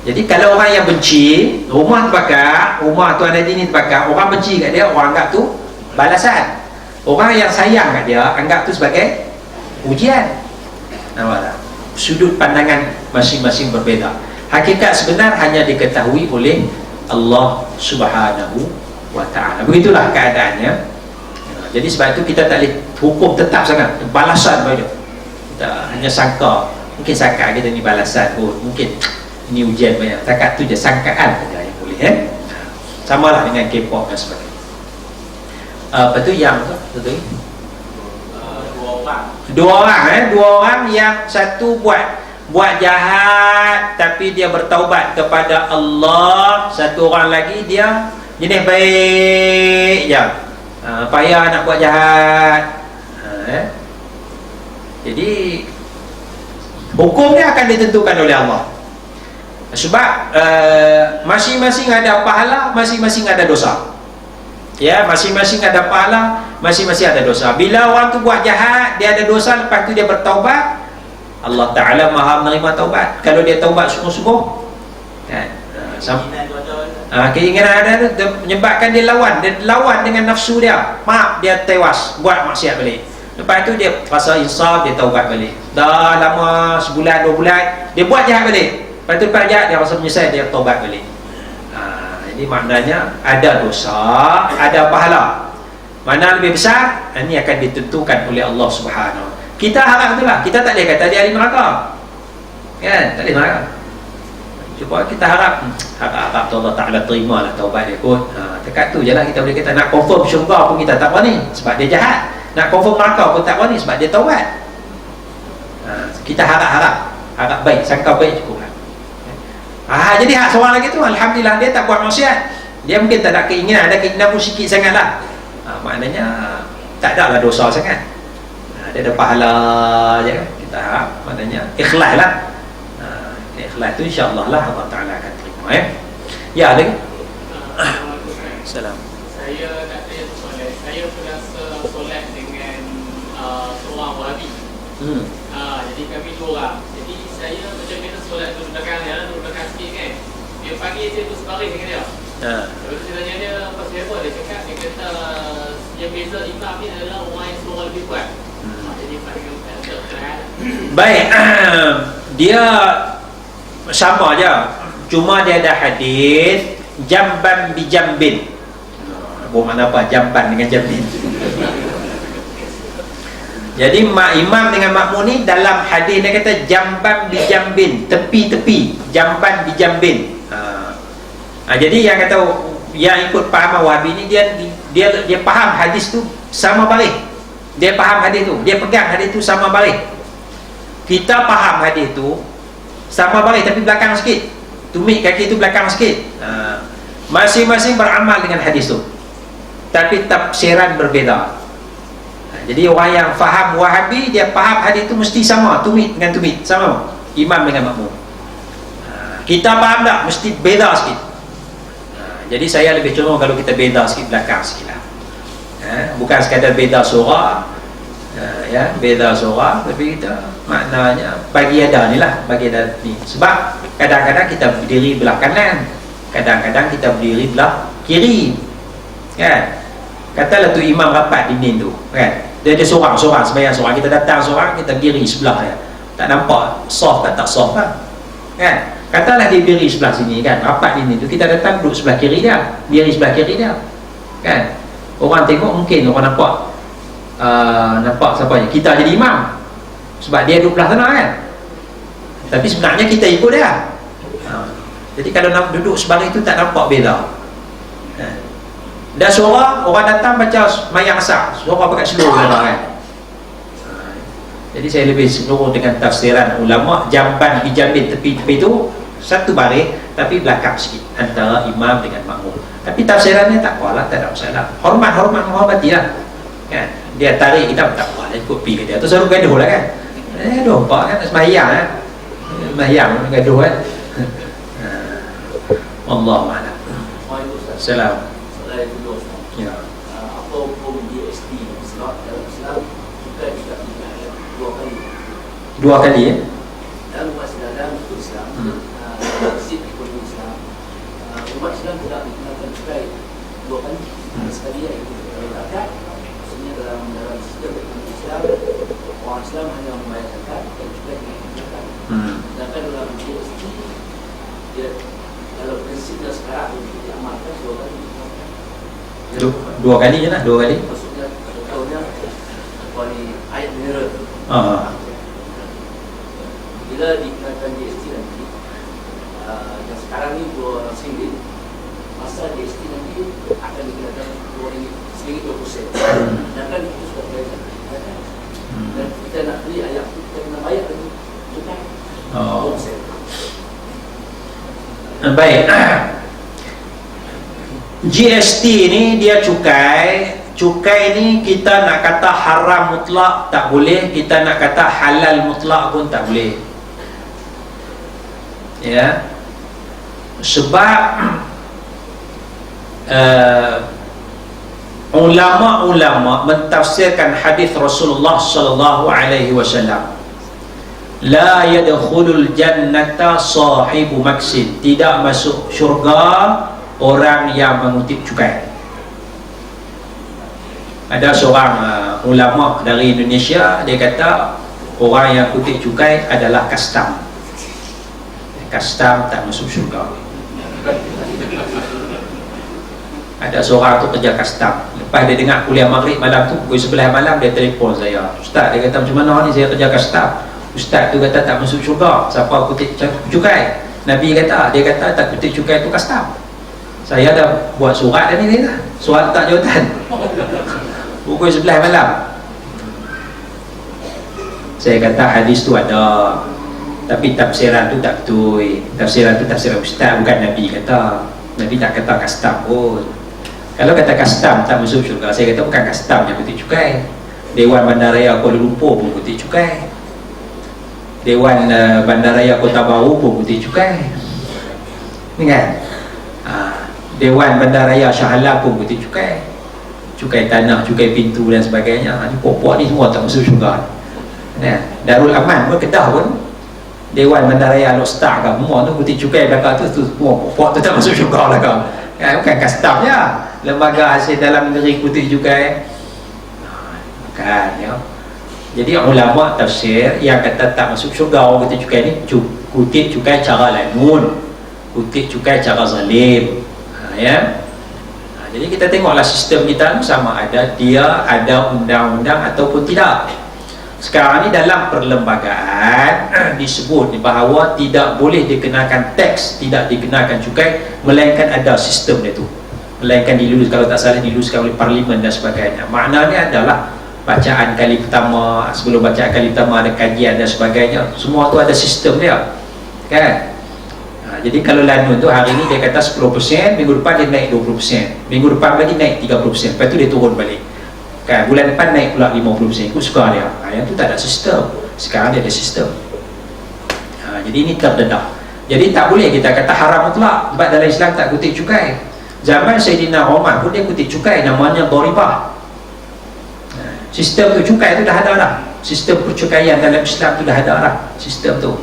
Jadi kalau orang yang benci, rumah terbakar, rumah Tuan Haji ni terbakar, orang benci kat dia, orang anggap tu balasan. Orang yang sayang kat dia anggap tu sebagai ujian. Nampak tak? Sudut pandangan masing-masing berbeza. Hakikat sebenar hanya diketahui oleh Allah Subhanahu wa Ta'ala. Begitulah keadaannya. Jadi sebab itu kita tak boleh hukum tetap sangat balasan bagi dia. Kita hanya sangka, mungkin sangka kita ni balasan, mungkin ini ujian banyak. Takat tu je sangkaan saja yang boleh. Samalah dengan K-pop dan sebagainya. Apa tu yang tu? Dua orang yang satu buat jahat tapi dia bertaubat kepada Allah. Satu orang lagi dia jenis baik je, payah nak buat jahat. Jadi hukum dia akan ditentukan oleh Allah. Sebab masing-masing ada pahala, masing-masing ada dosa. Ya, masing-masing ada pahala, masing-masing ada dosa. Bila orang tu buat jahat, dia ada dosa, lepas tu dia bertaubat, Allah Ta'ala Maha menerima taubat. Kalau dia taubat sungguh-sungguh, kan? Keinginan ada tu menyebabkan dia lawan dengan nafsu dia. Maaf, dia tewas buat maksiat balik. Lepas tu dia rasa insaf, dia taubat balik. Dah lama sebulan, 2 bulan, dia buat jahat balik. Lepas tu lepas jahat, dia rasa menyesal, dia taubat balik. Jadi maknanya ada dosa, ada pahala. Mana lebih besar? Ini akan ditentukan oleh Allah Subhanahu. Kita harap itulah. Kita tak boleh kata dia ahli neraka, kan? Tak boleh neraka. Cuba kita harap Allah Ta'ala terimalah taubat dia kot. Dekat tu je lah kita boleh kata. Nak confirm syurga pun kita tak berani sebab dia jahat. Nak confirm neraka pun tak berani sebab dia taubat. Kita harap baik, sangka baik cukup lah. Jadi hak seorang lagi tu, alhamdulillah dia tak buat maksiat. Dia mungkin tak ada keinginan, ada keinginan pun sikit sangat lah. Maknanya tak ada lah dosa sangat. Dia ada pahala je kan. Kita harap maknanya ikhlas lah. Ikhlas tu insyaAllah lah Allah Ta'ala akan terima. Ya, lagi. Salam. Saya nak tanya soalan. Saya pernah solat dengan seorang Wahabi. Jadi kami 2 orang. Jadi saya macam kita solat duduk belakang dia, duduk belakang sikit kan. Dia panggil saya tu sebaring dengan dia. Lepas saya tanya dia pasal apa, dia cakap, dia kata yang beza imam ni adalah orang yang suara lebih kuat. Jadi panggil baik. Dia sama je, cuma dia ada hadis jamban bi jambin. Bermakna apa jamban dengan jambin? Jadi imam dengan makmum ni dalam hadis dia kata jamban bi jambin, tepi-tepi, jamban bi jambin. Jadi yang kata yang ikut pahaman Wahabi ni dia faham hadis tu sama balik. Dia faham hadis tu, dia pegang hadis tu sama balik. Kita faham hadis tu sama balik tapi belakang sikit. Tumit kaki tu belakang sikit. Masing-masing beramal dengan hadis tu, tapi tafsiran berbeza. Jadi orang yang faham Wahabi, dia faham hadis itu mesti sama, tumit dengan tumit, sama, imam dengan makmum. Kita faham tak? Mesti beza sikit. Jadi saya lebih cenderung kalau kita beza sikit, belakang sikit lah. Bukan sekadar beza surah, ya, beza surah, tapi kita maknanya bagi ada ni lah, bagi ada ni. Sebab kadang-kadang kita berdiri belah kanan, kadang-kadang kita berdiri belah kiri, kan? Katalah tu imam rapat dinding tu, kan? Dia seorang-seorang, sembahyang seorang, kita datang seorang, kita diri sebelah dia. Tak nampak soft tak soft kan? Katalah dia diri sebelah sini, kan? Rapat dinding tu, kita datang duduk sebelah kiri dia, diri sebelah kiri dia, kan? Orang tengok mungkin orang nampak siapa ni? Kita jadi imam sebab dia duduk belah sana, kan? Tapi sebenarnya kita ikut dia. Jadi kalau nak duduk sebaris tu tak nampak beza. Dah suara orang datang baca mayang asar, suara pakai seluruh kan. Jadi saya lebih cenderung dengan tafsiran ulama jamban bi jambin, tepi-tepi tu satu baris tapi belakang sikit antara imam dengan makmum. Tapi tafsirannya tak apalah, tak ada masalah. Menghormati lah, kan? Dia tarik kita tak apa, ikut pi dia. Tu selalu gaduh lah, kan? Gaduh pak kan sembahyang kan. Sembahyang gaduh kan. Wallahu a'lam. Salam. Ya. Apa hukum GST sebab dalam Islam kita tidak digunakan dua kali ya? dalam umat Islam prinsip ekonomi Islam, umat Islam tidak digunakan cukai dua kali, sekali iaitu kalau zakat. Maksudnya dalam sistem ekonomi Islam, orang Islam hanya membayar zakat dan cukai dengan zakat. Sedangkan dalam GST dia kalau prinsipnya sekarang itu diamalkan dua kali. Dua kali je lah, dua kali. Maksudnya contohnya kuali ayat mineral. Bila dikenakan GST nanti, yang sekarang ni RM2, masa GST nanti akan dikenakan RM2.20. Sedangkan itu sudah berlaku. Dan kita nak beli ayat itu, kita kena bayar lagi cukai 2%. Baik. GST ni dia cukai ni kita nak kata haram mutlak tak boleh, kita nak kata halal mutlak pun tak boleh, ya. Sebab ulama-ulama mentafsirkan hadis Rasulullah sallallahu alaihi wasallam, la yadkhulul jannata sahibu maksin, tidak masuk syurga orang yang mengutip cukai. Ada seorang ulama dari Indonesia, dia kata orang yang kutip cukai adalah kastam. Kastam tak masuk syurga. Ada seorang tu kerja kastam. Lepas dia dengar kuliah maghrib malam tu, pukul 11 malam dia telefon saya. Ustaz, dia kata macam mana ni saya kerja kastam. Ustaz tu kata tak masuk syurga siapa kutip cukai. Nabi kata, dia kata tak kutip cukai tu kastam. Saya dah buat surat dah ni dah. Surat tak jawatan. Pukul 11 malam. Saya kata hadis tu ada, tapi tafsiran tu tak betul. Tafsiran tu tafsiran ustaz, bukan Nabi kata. Nabi tak kata kastam pun. Kalau kata kastam tak masuk syurga, saya kata bukan kastam yang kutip cukai. Dewan Bandaraya Kuala Lumpur pun kutip cukai. Dewan Bandaraya Kota Baru pun kutip cukai. Ni kan? Dewan Bandaraya Shah Alam pun kutip cukai. Cukai tanah, cukai pintu dan sebagainya. Ni pokok ni semua tak masuk syurga. Darul Aman pun, Kedah pun, Dewan Bandaraya Al-Star ke semua tu kutip cukai belakang tu semua pokok tu tak masuk syurga belakang. Bukan kastamnya, lembaga hasil dalam negeri kutip cukai. Bukan, ya. Jadi ulama tafsir yang kata tak masuk syurga orang kutip cukai ni, kutip cukai cara lanun, kutip cukai cara zalim. Ya. Jadi kita tengoklah sistem kita sama ada dia ada undang-undang ataupun tidak. Sekarang ni dalam perlembagaan disebut bahawa tidak boleh dikenakan teks, tidak dikenakan cukai, melainkan ada sistem dia tu, melainkan dilulus, kalau tak salah diluluskan oleh parlimen dan sebagainya. Maknanya adalah bacaan kali pertama, sebelum bacaan kali pertama ada kajian dan sebagainya, semua tu ada sistem dia kan. Jadi kalau lanun tu hari ni dia kata 10%, minggu depan dia naik 20%, minggu depan lagi naik 30%, lepas tu dia turun balik kan, bulan depan naik pula 50%, ikut suka dia. Yang tu tak ada sistem. Sekarang dia ada sistem. Jadi ini terdedah. Jadi tak boleh kita kata haram mutlak, sebab dalam Islam tak kutip cukai. Zaman Sayyidina Umar pun dia kutip cukai, namanya dharibah. Sistem tu cukai tu dah ada dah. Sistem percukaian dalam Islam tu dah ada dah, sistem tu.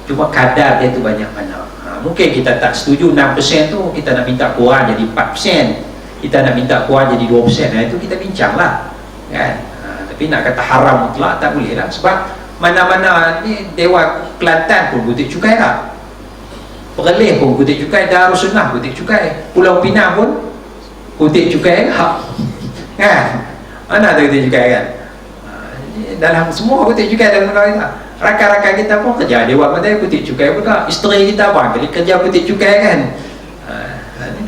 Cuma kadar dia tu banyak mana. Mungkin kita tak setuju 6% tu, kita nak minta kurang jadi 4%, kita nak minta kurang jadi 2%. Itu kita bincang lah kan. Tapi nak kata haram mutlak tak boleh lah, sebab mana-mana ni Dewan Kelantan pun kutip cukai lah, Perlis pun kutip cukai, Darussunnah kutip cukai, Pulau Pinang pun kutip cukai lah kan. Mana ada kutip cukai kan. Dalam semua kutip cukai dalam undang kita. Rakan-rakan kita pun kerja Dewan Kelantan kutip cukai pula, isteri kita pun kali kerja kutip cukai kan.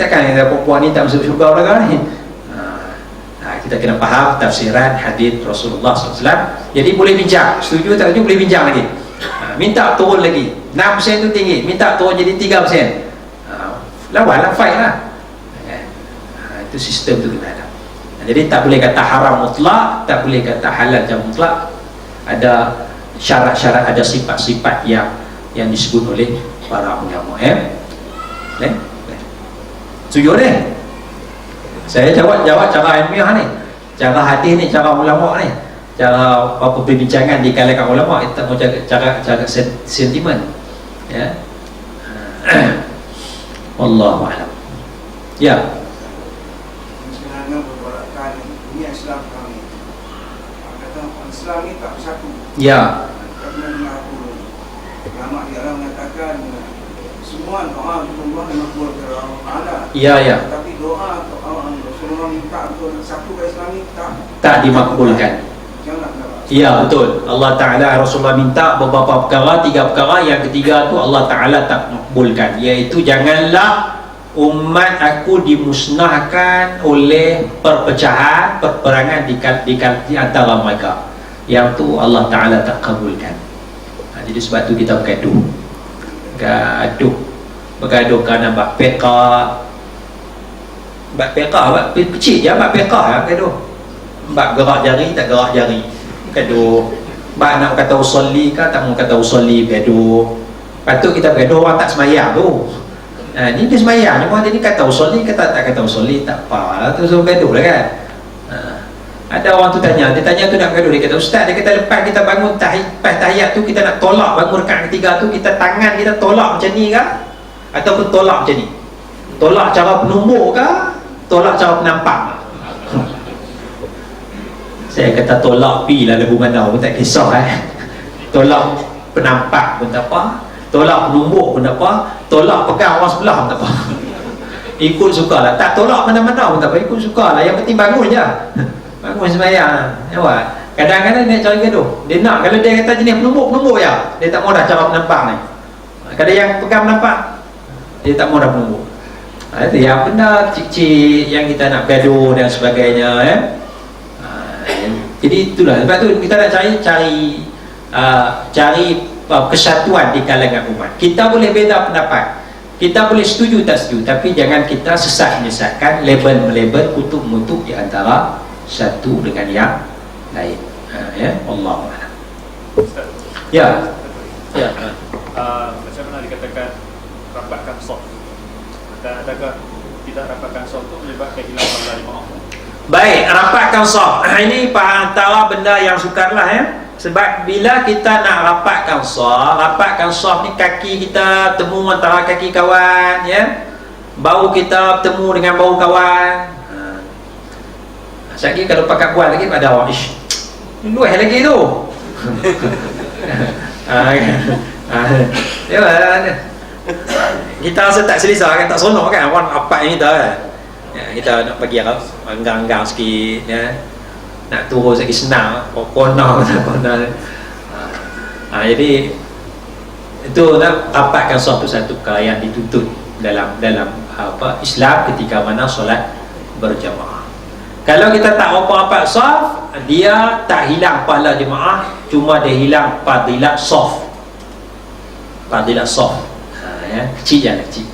Takkan perempuan ni tak masuk syurga orang ni. Kita kena faham tafsiran hadis Rasulullah SAW. Jadi boleh bincang, setuju tak setuju boleh bincang lagi. Minta turun lagi 6% tu tinggi, minta turun jadi 3%. Lawan lah, fight lah. Itu sistem tu kita ada. Jadi tak boleh kata haram mutlak, tak boleh kata halal dan mutlak. Ada syarat-syarat, ada sifat-sifat yang disebut oleh para ulama. Setuju deh. Saya jawab cara ilmiah ni, cara hadis ni, cara ulama ni, cara apa perbincangan di kalangan ulama. Kita mau jaga sentimen ya. Wallahu a'lam. Ya. Sebenarnya berkolakan ini Islam kami. Kata Islam ni tak bersatu. Ya. Kerana dengan aku ulama dia mengatakan semua doa Allah makbul kepada Allah. Ya. Tapi doa Rasulullah minta untuk satu ke Islam ni tak dimakbulkan. Ya betul. Allah Ta'ala, Rasulullah minta beberapa perkara, 3 perkara. Yang ketiga tu Allah Ta'ala tak makbulkan, iaitu janganlah umat aku dimusnahkan oleh perpecahan, perperangan di antara mereka. Yang tu Allah Ta'ala tak kabulkan. Jadi sebab tu kita bergaduh kerana bab fiqah. Bab fiqah, bab kecil je bab fiqah ya, gaduh. Bab gerak jari tak gerak jari, gaduh. Bab nak kata usolli ke tak mau kata usolli, gaduh. Patut kita bergaduh orang tak semayang tu. Ni dia semayang, cuma dia ni kata usolli kata tak kata usolli, tak apa. Tu so gaduh lah kan. Ada orang tu tanya, dia tanya tu nak bergaduh, dia kata ustaz, dia kata lepas kita bangun tahiyat tu kita nak tolak bangun rakaat ketiga tu, kita tangan kita tolak macam ni ke ataupun tolak macam ni? Tolak cara penumbuk ke? Tolak cara penampak? Saya kata tolak pi lah lagu mana pun tak kisah Tolak penampak pun tak apa, tolak penumbuk pun tak apa, tolak pegang orang sebelah pun tak apa. Ikut suka lah. Tak tolak mana-mana pun tak apa, ikut suka lah. Yang penting bangun je. Bangun sembahyang. Nampak? Kadang-kadang dia cari gaduh. Dia nak, kalau dia kata jenis penumbuk je, dia tak mau dah cara penampak ni. Kalau yang pegang penampak, dia tak mau dah penumbuk. Itu yang benda cik-cik yang kita nak gaduh dan sebagainya jadi itulah. Sebab tu kita nak cari kesatuan di kalangan umat. Kita boleh beza pendapat, kita boleh setuju tak setuju, tapi jangan kita sesat-menyesatkan, label-label, kutub-mutuk di antara satu dengan yang lain. Allah a'lam. Ya. Macam mana dikatakan rapatkan soft, dan adakah tidak rapatkan soft itu menyebabkan hilang pahala jemaah? Baik, rapatkan soft. Ini antara benda yang sukarlah sebab bila kita nak rapatkan soft ni kaki kita temu antara kaki kawan bau kita bertemu dengan bau kawan. Sekali kalau pakai buat lagi pada orang luas lagi tu. Kita rasa tak selesa kan, tak seronok kan orang apa yang kita kan. Ya, kita nak pergi enggang-enggang sikit ya. Nak turun sikit senang, kona. Jadi itu nak rapatkan satu perkara yang dituntut dalam Islam ketika mana solat berjamaah. Kalau kita tak rapat saf, dia tak hilang pahala jemaah, cuma dia hilang fadilat saf. Fadilat saf. Ya, kecil je kecil.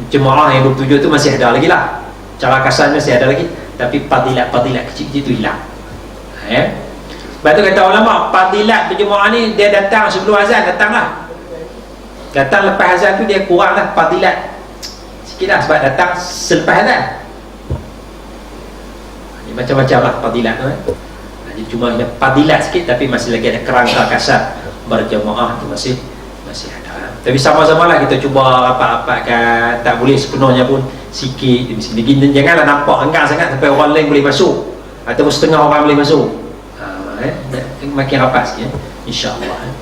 Jemaah yang 27 tu masih ada lagi lah. Cara kasarnya masih ada lagi, tapi fadilat kecil itu hilang. Ya. Sebab tu kata ulama, fadilat berjemaah ni dia datang sebelum azan, datanglah. Datang lepas azan tu dia kuranglah fadilat sikitlah sebab datang selepas azan. Macam-macam lah fadilat tu Jadi cuma ada fadilat sikit, tapi masih lagi ada kerangka kasar berjemaah tu masih ada. Tapi sama-sama lah kita cuba rapat-rapatkan. Tak boleh sepenuhnya pun, sikit demi sini. Janganlah nampak enggang sangat sampai orang lain boleh masuk, ataupun setengah orang boleh masuk. Makin rapat sikit InsyaAllah.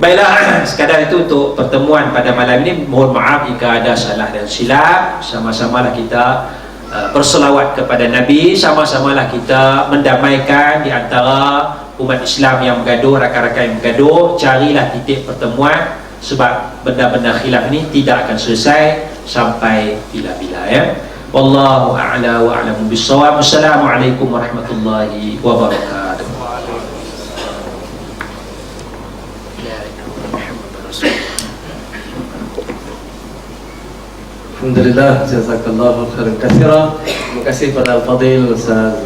Baiklah, sekadar itu untuk pertemuan pada malam ini. Mohon maaf jika ada salah dan silap. Sama-samalah kita berselawat kepada Nabi, sama-samalah kita mendamaikan di antara umat Islam yang bergaduh, rakan-rakan yang bergaduh. Carilah titik pertemuan, sebab benda-benda khilaf ini tidak akan selesai sampai bila-bila ya. Wallahu a'la wa a'lamu bissawab. Assalamualaikum warahmatullahi wabarakatuh. Alhamdulillah, jazakallahu khairan katsira. Terima kasih pada Al-Fadil Ustaz